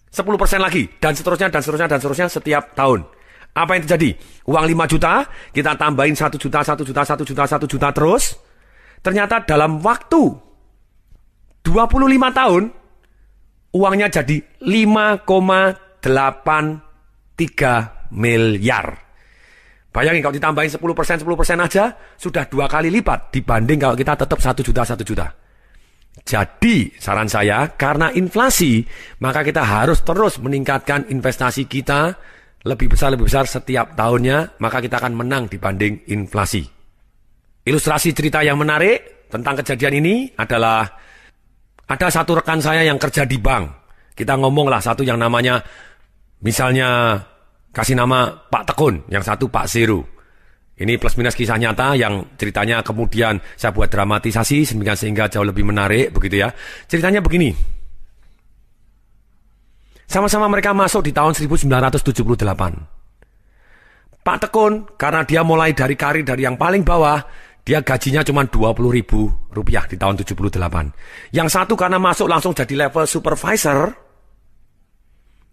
10% lagi, dan seterusnya setiap tahun. Apa yang terjadi? Uang 5 juta, kita tambahin 1 juta terus. Ternyata dalam waktu 25 tahun, uangnya jadi 5,83 miliar. Bayangin kalau ditambahin 10% aja, sudah 2 kali lipat dibanding kalau kita tetap 1 juta. Jadi, saran saya, karena inflasi, maka kita harus terus meningkatkan investasi kita lebih besar setiap tahunnya, maka kita akan menang dibanding inflasi. Ilustrasi cerita yang menarik tentang kejadian ini adalah ada satu rekan saya yang kerja di bank. Kita ngomonglah satu yang namanya, misalnya kasih nama Pak Tekun, yang satu Pak Seru. Ini plus minus kisah nyata yang ceritanya kemudian saya buat dramatisasi sehingga jauh lebih menarik, begitu ya. Ceritanya begini. Sama-sama mereka masuk di tahun 1978. Pak Tekun, karena dia mulai dari karir dari yang paling bawah, dia gajinya cuma Rp20.000 di tahun 78. Yang satu karena masuk langsung jadi level supervisor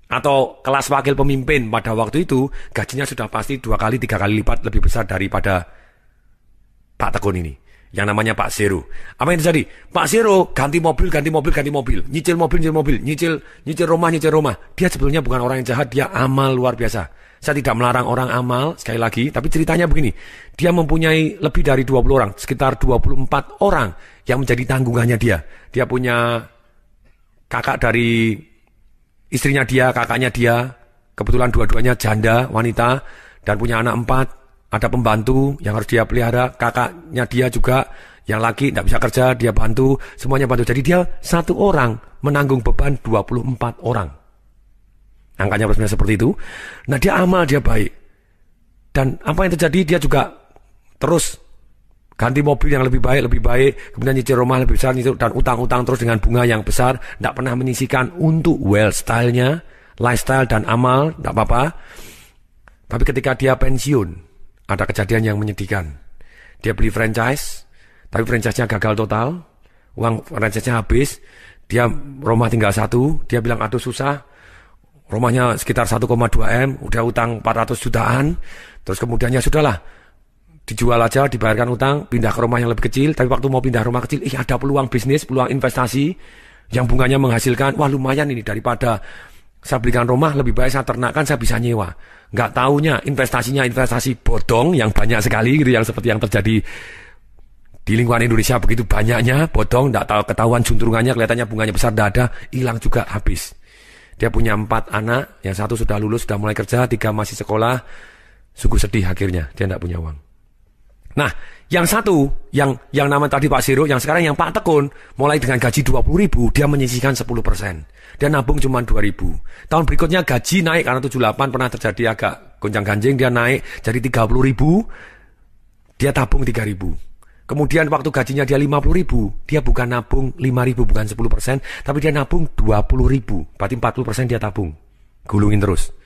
atau kelas wakil pemimpin pada waktu itu, gajinya sudah pasti 2 kali 3 kali lipat lebih besar daripada Pak Tekun ini. Yang namanya Pak Zero. Apa yang terjadi? Pak Zero ganti mobil, nyicil mobil, nyicil rumah. Dia sebetulnya bukan orang yang jahat, dia amal luar biasa. Saya tidak melarang orang amal, sekali lagi, tapi ceritanya begini. Dia mempunyai lebih dari 20 orang, sekitar 24 orang yang menjadi tanggungannya dia. Dia punya kakak dari istrinya dia, kakaknya dia, kebetulan dua-duanya janda, wanita, dan punya anak 4. Ada pembantu yang harus dia pelihara, kakaknya dia juga yang laki tidak bisa kerja, dia bantu, semuanya bantu. Jadi dia satu orang menanggung beban 24 orang. Angkanya plus minus seperti itu. Nah, dia amal, dia baik. Dan apa yang terjadi, dia juga terus ganti mobil yang lebih baik, kemudian nyicil rumah lebih besar, dan utang-utang terus dengan bunga yang besar, tidak pernah menyisihkan untuk wealth style-nya, lifestyle dan amal, tidak apa-apa. Tapi ketika dia pensiun, ada kejadian yang menyedihkan. Dia beli franchise, tapi franchise-nya gagal total. Uang franchise-nya habis. Dia rumah tinggal 1. Dia bilang, aduh susah. Rumahnya sekitar 1,2 M. Udah utang 400 jutaan. Terus kemudiannya sudahlah. Dijual aja, dibayarkan utang. Pindah ke rumah yang lebih kecil. Tapi waktu mau pindah rumah kecil, ada peluang bisnis, peluang investasi. Yang bunganya menghasilkan, wah lumayan ini daripada saya belikan rumah, lebih baik saya ternakkan, saya bisa nyewa. Nggak taunya investasinya investasi bodong yang banyak sekali gitu, yang seperti yang terjadi di lingkungan Indonesia begitu banyaknya bodong, nggak tahu ketahuan juntrungannya, kelihatannya bunganya besar, nggak ada, hilang juga habis. Dia punya 4 anak, yang 1 sudah lulus, sudah mulai kerja, 3 masih sekolah, sungguh sedih akhirnya dia nggak punya uang. Nah, yang satu, yang nama tadi Pak Zero, yang sekarang yang Pak Tekun, mulai dengan gaji 20.000, dia menyisihkan 10%. Dia nabung cuma 2.000. Tahun berikutnya gaji naik, karena 78 pernah terjadi agak gonjang-ganjing, dia naik jadi 30.000, dia tabung 3.000. Kemudian waktu gajinya dia 50.000, dia bukan nabung 5.000, bukan 10%, tapi dia nabung 20.000. Berarti 40% dia tabung. Gulungin terus.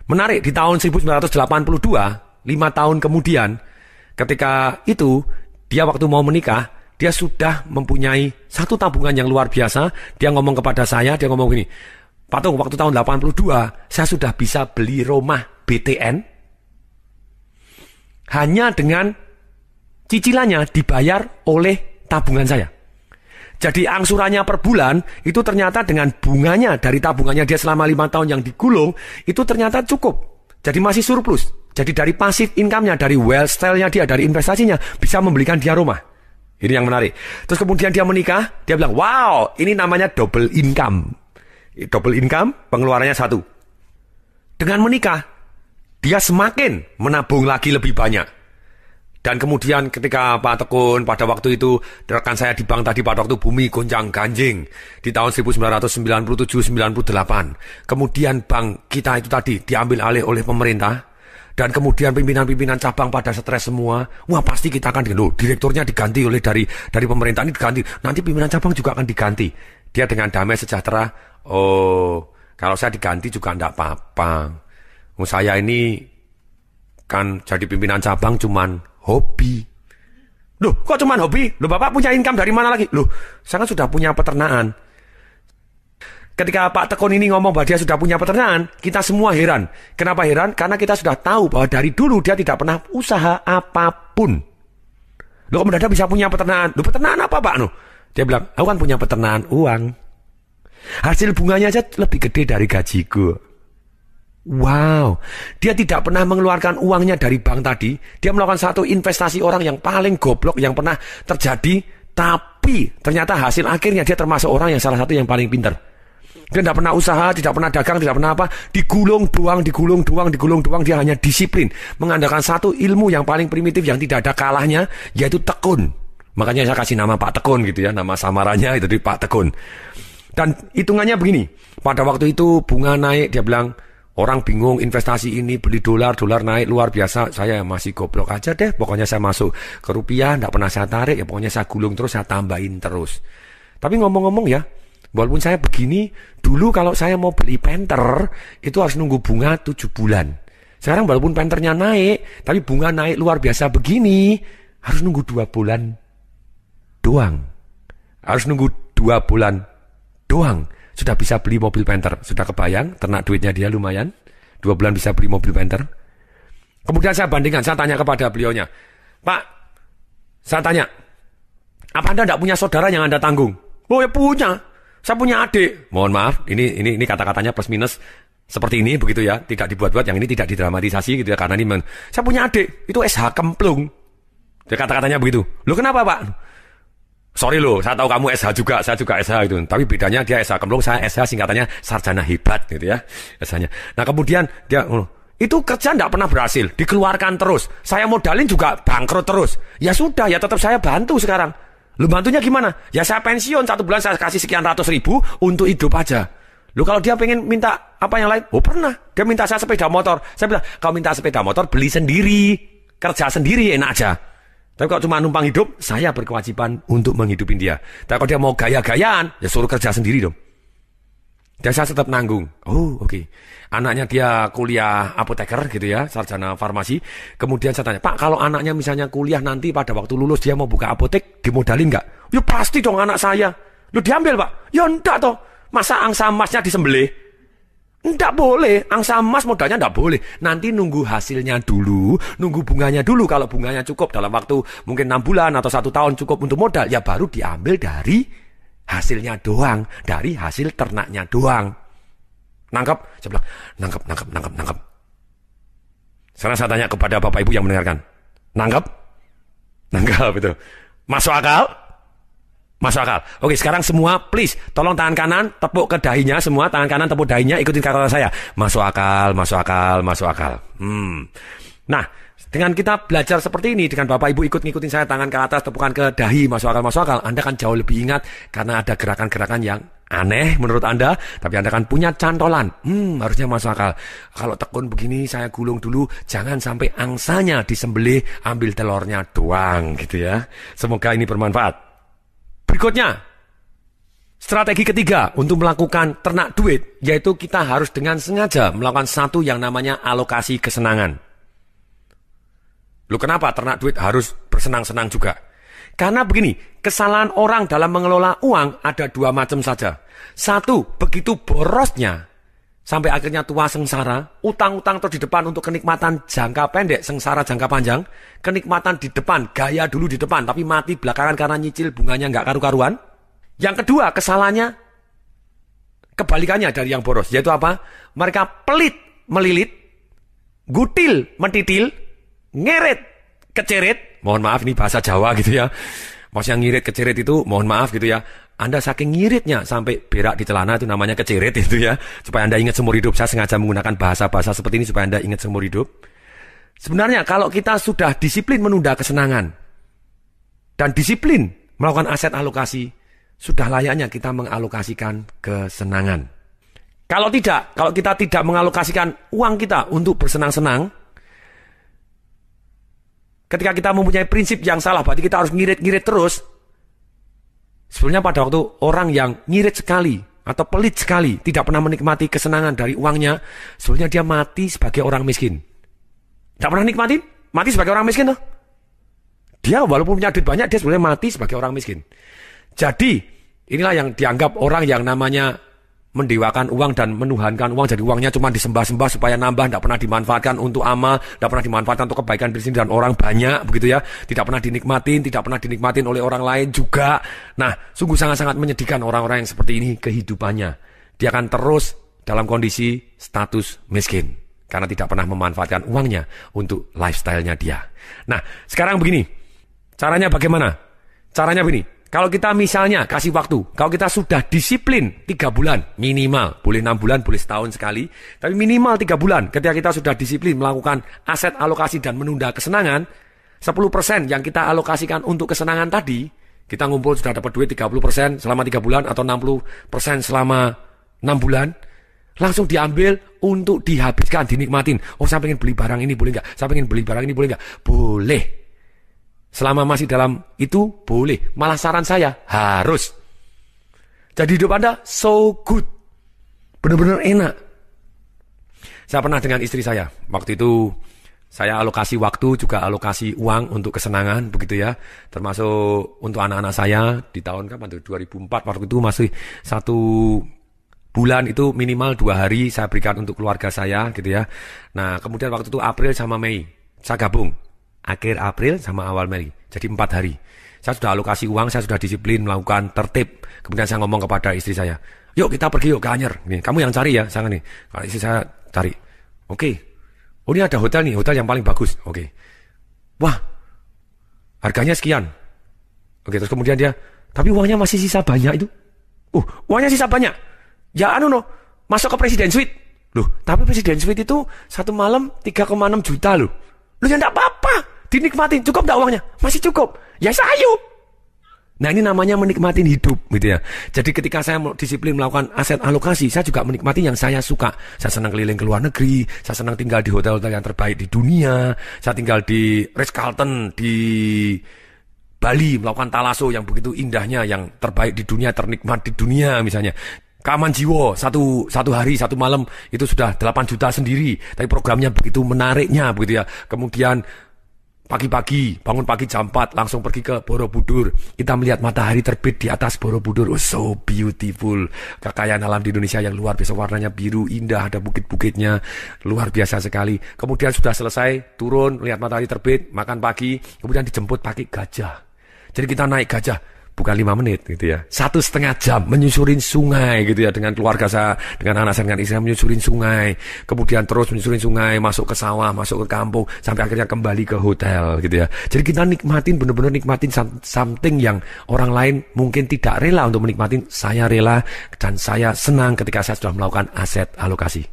Menarik, di tahun 1982, 5 tahun kemudian, ketika itu, dia waktu mau menikah, dia sudah mempunyai satu tabungan yang luar biasa. Dia ngomong kepada saya, dia ngomong gini, Pak Tung, waktu tahun 82, saya sudah bisa beli rumah BTN, hanya dengan cicilannya dibayar oleh tabungan saya. Jadi angsurannya per bulan, itu ternyata dengan bunganya dari tabungannya dia selama 5 tahun yang digulung, itu ternyata cukup. Jadi masih surplus. Jadi dari pasif income-nya, dari wealth style-nya dia, dari investasinya, bisa membelikan dia rumah. Ini yang menarik. Terus kemudian dia menikah, dia bilang, wow, ini namanya double income. Double income, pengeluarannya 1. Dengan menikah, dia semakin menabung lagi lebih banyak. Dan kemudian ketika Pak Tekun pada waktu itu, rekan saya di bank tadi pada waktu bumi gonjang ganjing di tahun 1997-98. Kemudian bank kita itu tadi diambil alih oleh pemerintah. Dan kemudian pimpinan-pimpinan cabang pada stres semua. Wah pasti kita akan direkturnya diganti oleh dari pemerintah ini diganti. Nanti pimpinan cabang juga akan diganti. Dia dengan damai sejahtera. Oh, kalau saya diganti juga enggak apa-apa. Saya ini kan jadi pimpinan cabang cuman hobi. Loh, kok cuman hobi? Loh, Bapak punya income dari mana lagi? Loh, saya kan sudah punya peternakan. Ketika Pak Tekun ini ngomong bahwa dia sudah punya peternakan, kita semua heran. Kenapa heran? Karena kita sudah tahu bahwa dari dulu dia tidak pernah usaha apapun. Loh, kok mendadak bisa punya peternakan? Loh, peternakan apa, Pak? No? Dia bilang, aku kan punya peternakan uang. Hasil bunganya aja lebih gede dari gajiku. Wow, dia tidak pernah mengeluarkan uangnya dari bank tadi. Dia melakukan satu investasi orang yang paling goblok yang pernah terjadi. Tapi ternyata hasil akhirnya dia termasuk orang yang salah satu yang paling pintar. Dia tidak pernah usaha, tidak pernah dagang, tidak pernah apa. Digulung doang. Dia hanya disiplin. Mengandalkan satu ilmu yang paling primitif yang tidak ada kalahnya, yaitu tekun. Makanya saya kasih nama Pak Tekun gitu ya. Nama samarannya itu di Pak Tekun. Dan hitungannya begini. Pada waktu itu bunga naik, dia bilang, Orang bingung investasi ini, beli dolar naik luar biasa. Saya masih goblok aja deh. Pokoknya saya masuk ke rupiah, tidak pernah saya tarik. Ya pokoknya saya gulung terus, saya tambahin terus. Tapi ngomong-ngomong ya, walaupun saya begini, dulu kalau saya mau beli penter, itu harus nunggu bunga 7 bulan. Sekarang walaupun penternya naik, tapi bunga naik luar biasa begini, harus nunggu 2 bulan doang. Harus nunggu 2 bulan doang. Sudah bisa beli mobil penter. Sudah kebayang, ternak duitnya dia lumayan. 2 bulan bisa beli mobil penter. Kemudian saya bandingkan, saya tanya kepada beliaunya, Pak, saya tanya, apa Anda tidak punya saudara yang Anda tanggung? Oh ya punya. Saya punya adik. Mohon maaf, ini kata-katanya plus minus seperti ini begitu ya, tidak dibuat-buat, yang ini tidak didramatisasi gitu ya, karena ini saya punya adik, itu SH Kemplung. Dia kata-katanya begitu. Loh kenapa Pak? Sorry loh, saya tahu kamu SH juga, saya juga SH gitu. Tapi bedanya dia SH Kemplung, saya SH singkatannya sarjana hebat gitu ya, SH-nya. Nah kemudian dia, itu kerja tidak pernah berhasil, dikeluarkan terus. Saya modalin juga bangkrut terus. Ya sudah, ya tetap saya bantu sekarang. Lu bantunya gimana? Ya saya pensiun, 1 bulan saya kasih sekian ratus ribu untuk hidup aja. Lu kalau dia pengen minta apa yang lain? Oh pernah, dia minta saya sepeda motor. Saya bilang, kau minta sepeda motor, beli sendiri. Kerja sendiri enak aja. Tapi kalau cuma numpang hidup, saya berkewajiban untuk menghidupin dia. Tapi kalau dia mau gaya-gayaan, ya suruh kerja sendiri dong. Dan saya tetap nanggung. Oh oke. Anaknya dia kuliah apoteker gitu ya, sarjana farmasi. Kemudian saya tanya, Pak kalau anaknya misalnya kuliah nanti pada waktu lulus dia mau buka apotek, dimodalin nggak? Ya pasti dong anak saya. Lu diambil Pak? Ya enggak toh. Masa angsa emasnya disembelih? Enggak boleh, angsa emas modalnya enggak boleh. Nanti nunggu hasilnya dulu, nunggu bunganya dulu. Kalau bunganya cukup dalam waktu mungkin 6 bulan atau 1 tahun cukup untuk modal, ya baru diambil dari hasilnya doang, dari hasil ternaknya doang. Nangkep? Saya bilang, nangkep. Sekarang saya tanya kepada Bapak Ibu yang mendengarkan. Nangkep? Nangkep itu. Masuk akal? Masuk akal. Oke, sekarang semua please tolong tangan kanan tepuk ke dahinya semua, tangan kanan tepuk dahinya, ikutin kata saya. Masuk akal. Nah, dengan kita belajar seperti ini, dengan Bapak Ibu ikut ngikutin saya tangan ke atas, tepukan ke dahi, masuk akal, Anda kan jauh lebih ingat karena ada gerakan-gerakan yang aneh menurut Anda, tapi Anda kan punya cantolan. Harusnya masuk akal. Kalau tekun begini saya gulung dulu, jangan sampai angsanya disembelih, ambil telurnya doang gitu ya. Semoga ini bermanfaat. Berikutnya, strategi ketiga untuk melakukan ternak duit, yaitu kita harus dengan sengaja melakukan satu yang namanya alokasi kesenangan. Lu kenapa ternak duit harus bersenang-senang juga? Karena begini, kesalahan orang dalam mengelola uang ada 2 macam saja. Satu, begitu borosnya, sampai akhirnya tua sengsara, utang-utang terus di depan untuk kenikmatan jangka pendek, sengsara jangka panjang, kenikmatan di depan, gaya dulu di depan, tapi mati belakangan karena nyicil bunganya nggak karu-karuan. Yang kedua, kesalahannya kebalikannya dari yang boros, yaitu apa? Mereka pelit, melilit, gutil, mentitil, ngeret, keceret, mohon maaf ini bahasa Jawa gitu ya. Maksudnya ngirit keceret itu mohon maaf gitu ya. Anda saking ngiritnya sampai berak di celana itu namanya keceret itu ya. Supaya Anda ingat seumur hidup. Saya sengaja menggunakan bahasa-bahasa seperti ini supaya Anda ingat seumur hidup. Sebenarnya kalau kita sudah disiplin menunda kesenangan dan disiplin melakukan aset alokasi, sudah layaknya kita mengalokasikan kesenangan. Kalau tidak, kalau kita tidak mengalokasikan uang kita untuk bersenang-senang, ketika kita mempunyai prinsip yang salah, berarti kita harus ngirit-ngirit terus. Sebenarnya pada waktu orang yang ngirit sekali atau pelit sekali, tidak pernah menikmati kesenangan dari uangnya, sebenarnya dia mati sebagai orang miskin. Tidak pernah nikmatin, mati sebagai orang miskin tuh. Dia walaupun punya duit banyak, dia sebenarnya mati sebagai orang miskin. Jadi, inilah yang dianggap orang yang namanya mendewakan uang dan menuhankan uang. Jadi uangnya cuma disembah-sembah supaya nambah, tidak pernah dimanfaatkan untuk amal, tidak pernah dimanfaatkan untuk kebaikan diri sendiri dan orang banyak, begitu ya. Tidak pernah dinikmatin oleh orang lain juga. Nah, sungguh sangat-sangat menyedihkan orang-orang yang seperti ini kehidupannya. Dia akan terus dalam kondisi status miskin karena tidak pernah memanfaatkan uangnya untuk lifestyle-nya dia. Nah, sekarang begini. Caranya bagaimana? Caranya begini. Kalau kita misalnya kasih waktu, kalau kita sudah disiplin 3 bulan minimal, boleh 6 bulan, boleh setahun sekali, tapi minimal 3 bulan ketika kita sudah disiplin melakukan aset alokasi dan menunda kesenangan, 10% yang kita alokasikan untuk kesenangan tadi, kita ngumpul sudah dapat duit 30% selama 3 bulan atau 60% selama 6 bulan, Langsung diambil untuk dihabiskan, dinikmatin. Oh, saya pengen beli barang ini, boleh nggak? Saya pengen beli barang ini, boleh nggak? Boleh. Selama masih dalam itu, boleh. Malah saran saya, harus. Jadi hidup Anda so good. Benar-benar enak. Saya pernah dengan istri saya. Waktu itu, saya alokasi waktu, juga alokasi uang untuk kesenangan, begitu ya. Termasuk untuk anak-anak saya di tahun kapan tuh? 2004, waktu itu masih 1 bulan itu minimal 2 hari saya berikan untuk keluarga saya gitu ya. Nah kemudian waktu itu April sama Mei saya gabung, akhir April sama awal Mei, jadi 4 hari. Saya sudah alokasi uang, saya sudah disiplin melakukan tertib. Kemudian saya ngomong kepada istri saya, yuk kita pergi yuk ke Anyer. Nih, kamu yang cari ya, saya nih. Kalau istri saya cari, oke. Oh ini ada hotel nih, hotel yang paling bagus. Oke. Wah, harganya sekian. Oke, terus kemudian dia, tapi uangnya masih sisa banyak itu. Uangnya sisa banyak. Ya masuk ke Presiden Suite. Loh, tapi Presiden Suite itu 1 malam 3,6 juta loh. Loh ya enggak apa-apa, dinikmatin. Cukup enggak uangnya? Masih cukup. Ya ayo. Nah ini namanya menikmati hidup gitu ya. Jadi ketika saya disiplin melakukan aset alokasi, saya juga menikmati yang saya suka. Saya senang keliling ke luar negeri, saya senang tinggal di hotel-hotel yang terbaik di dunia, saya tinggal di Ritz-Carlton di Bali, melakukan talaso yang begitu indahnya, yang terbaik di dunia, ternikmat di dunia misalnya. Keaman Jiwo, satu hari, 1 malam, itu sudah 8 juta sendiri. Tapi programnya begitu menariknya, begitu ya. Kemudian, pagi-pagi, bangun pagi jam 4, langsung pergi ke Borobudur. Kita melihat matahari terbit di atas Borobudur. Oh, so beautiful. Kekayaan alam di Indonesia yang luar biasa, warnanya biru, indah, ada bukit-bukitnya. Luar biasa sekali. Kemudian sudah selesai, turun, lihat matahari terbit, makan pagi, kemudian dijemput pakai gajah. Jadi kita naik gajah. Bukan 5 menit gitu ya, 1,5 jam menyusurin sungai gitu ya, dengan keluarga saya, dengan anak saya, dengan istri saya menyusurin sungai, kemudian terus menyusurin sungai, masuk ke sawah, masuk ke kampung, sampai akhirnya kembali ke hotel gitu ya. Jadi kita nikmatin, benar-benar nikmatin something yang orang lain mungkin tidak rela untuk menikmatin. Saya rela dan saya senang ketika saya sudah melakukan aset alokasi.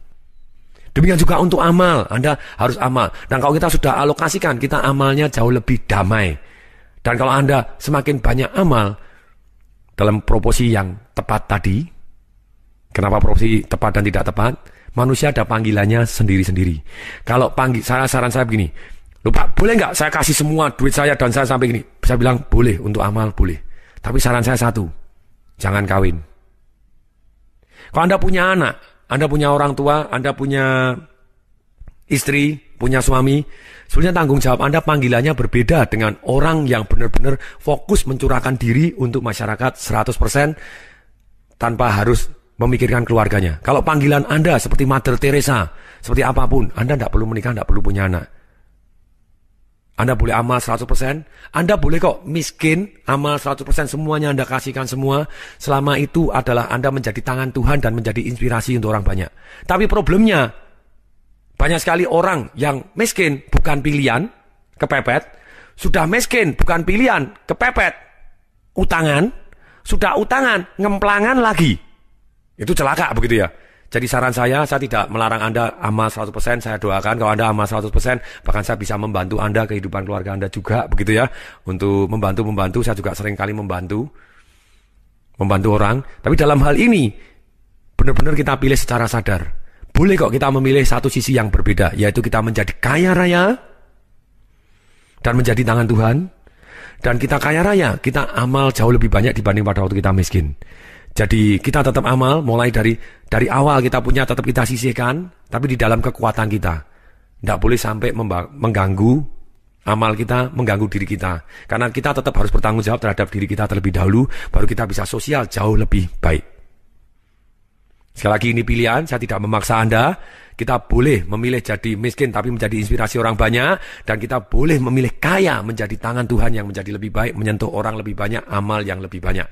Demikian juga untuk amal, Anda harus amal. Dan kalau kita sudah alokasikan, kita amalnya jauh lebih damai. Dan kalau Anda semakin banyak amal dalam proporsi yang tepat tadi, kenapa proporsi tepat dan tidak tepat? Manusia ada panggilannya sendiri-sendiri. Kalau saran saya begini, lupa, boleh nggak saya kasih semua duit saya dan saya sampai gini? Saya bilang boleh, untuk amal boleh. Tapi saran saya satu, jangan kawin. Kalau Anda punya anak, Anda punya orang tua, Anda punya istri, punya suami, sebenarnya tanggung jawab Anda, panggilannya berbeda dengan orang yang benar-benar fokus mencurahkan diri untuk masyarakat 100% tanpa harus memikirkan keluarganya. Kalau panggilan Anda seperti Mother Teresa, seperti apapun, Anda tidak perlu menikah, tidak perlu punya anak. Anda boleh amal 100%, Anda boleh kok miskin, amal 100%, semuanya Anda kasihkan semua, selama itu adalah Anda menjadi tangan Tuhan dan menjadi inspirasi untuk orang banyak. Tapi problemnya, banyak sekali orang yang miskin bukan pilihan, kepepet. Sudah miskin bukan pilihan, kepepet. Utangan, sudah utangan, ngemplangan lagi. Itu celaka begitu ya. Jadi saran saya tidak melarang Anda amal 100%, saya doakan kalau Anda amal 100%, bahkan saya bisa membantu Anda, kehidupan keluarga Anda juga begitu ya. Untuk membantu, saya juga sering kali membantu orang. Tapi dalam hal ini, benar-benar kita pilih secara sadar. Boleh kok kita memilih satu sisi yang berbeda, yaitu kita menjadi kaya raya dan menjadi tangan Tuhan. Dan kita kaya raya, kita amal jauh lebih banyak dibanding pada waktu kita miskin. Jadi kita tetap amal, mulai dari awal kita punya tetap kita sisihkan, tapi di dalam kekuatan kita. Tidak boleh sampai mengganggu amal kita, mengganggu diri kita. Karena kita tetap harus bertanggung jawab terhadap diri kita terlebih dahulu, baru kita bisa sosial jauh lebih baik. Sekali lagi ini pilihan, saya tidak memaksa Anda. Kita boleh memilih jadi miskin tapi menjadi inspirasi orang banyak. Dan kita boleh memilih kaya menjadi tangan Tuhan yang menjadi lebih baik, menyentuh orang lebih banyak, amal yang lebih banyak.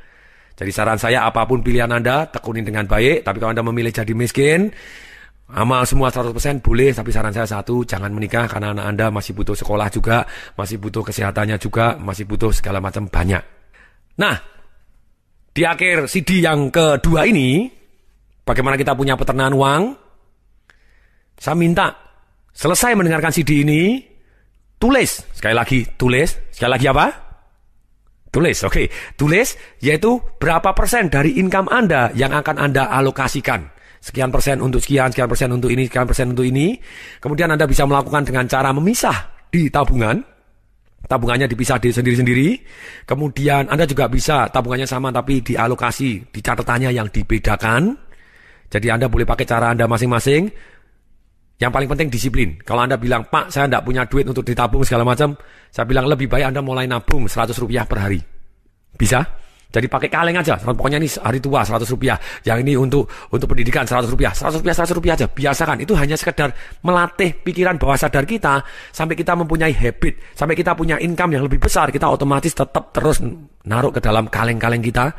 Jadi saran saya, apapun pilihan Anda, tekunin dengan baik. Tapi kalau Anda memilih jadi miskin, amal semua 100% boleh. Tapi saran saya satu, jangan menikah karena anak Anda masih butuh sekolah juga, masih butuh kesehatannya juga, masih butuh segala macam banyak. Nah, di akhir CD yang kedua ini, bagaimana kita punya peternakan uang? Saya minta selesai mendengarkan CD ini, tulis. Sekali lagi tulis. Sekali lagi apa? Tulis, oke. Tulis, yaitu berapa persen dari income Anda yang akan Anda alokasikan. Sekian persen untuk sekian persen untuk ini, sekian persen untuk ini. Kemudian Anda bisa melakukan dengan cara memisah di tabungan. Tabungannya dipisah di sendiri-sendiri. Kemudian Anda juga bisa tabungannya sama tapi dialokasi, di catatannya yang dibedakan. Jadi Anda boleh pakai cara Anda masing-masing. Yang paling penting disiplin. Kalau Anda bilang, Pak, saya tidak punya duit untuk ditabung segala macam, saya bilang lebih baik Anda mulai nabung Rp100 per hari. Bisa? Jadi pakai kaleng aja. Pokoknya ini hari tua Rp100. Yang ini untuk pendidikan Rp100. Rp100 aja. Biasakan. Itu hanya sekedar melatih pikiran bawah sadar kita sampai kita mempunyai habit, sampai kita punya income yang lebih besar, kita otomatis tetap terus naruh ke dalam kaleng-kaleng kita.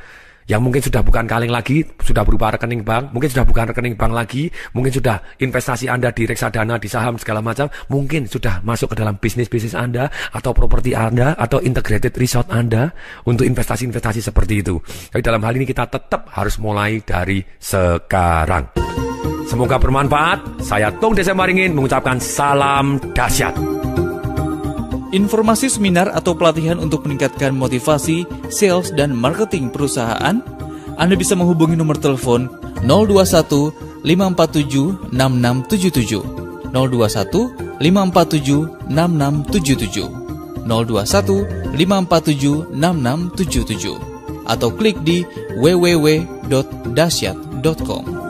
Yang mungkin sudah bukan kaleng lagi, sudah berupa rekening bank, mungkin sudah bukan rekening bank lagi, mungkin sudah investasi Anda di reksadana, di saham, segala macam, mungkin sudah masuk ke dalam bisnis-bisnis Anda, atau properti Anda, atau integrated resort Anda, untuk investasi-investasi seperti itu. Jadi dalam hal ini kita tetap harus mulai dari sekarang. Semoga bermanfaat. Saya Tung Desa Maringin mengucapkan salam dahsyat. Informasi seminar atau pelatihan untuk meningkatkan motivasi, sales, dan marketing perusahaan, Anda bisa menghubungi nomor telepon 021 547 6677, 021 547 6677, 021 547 6677, atau klik di www.dahsyat.com.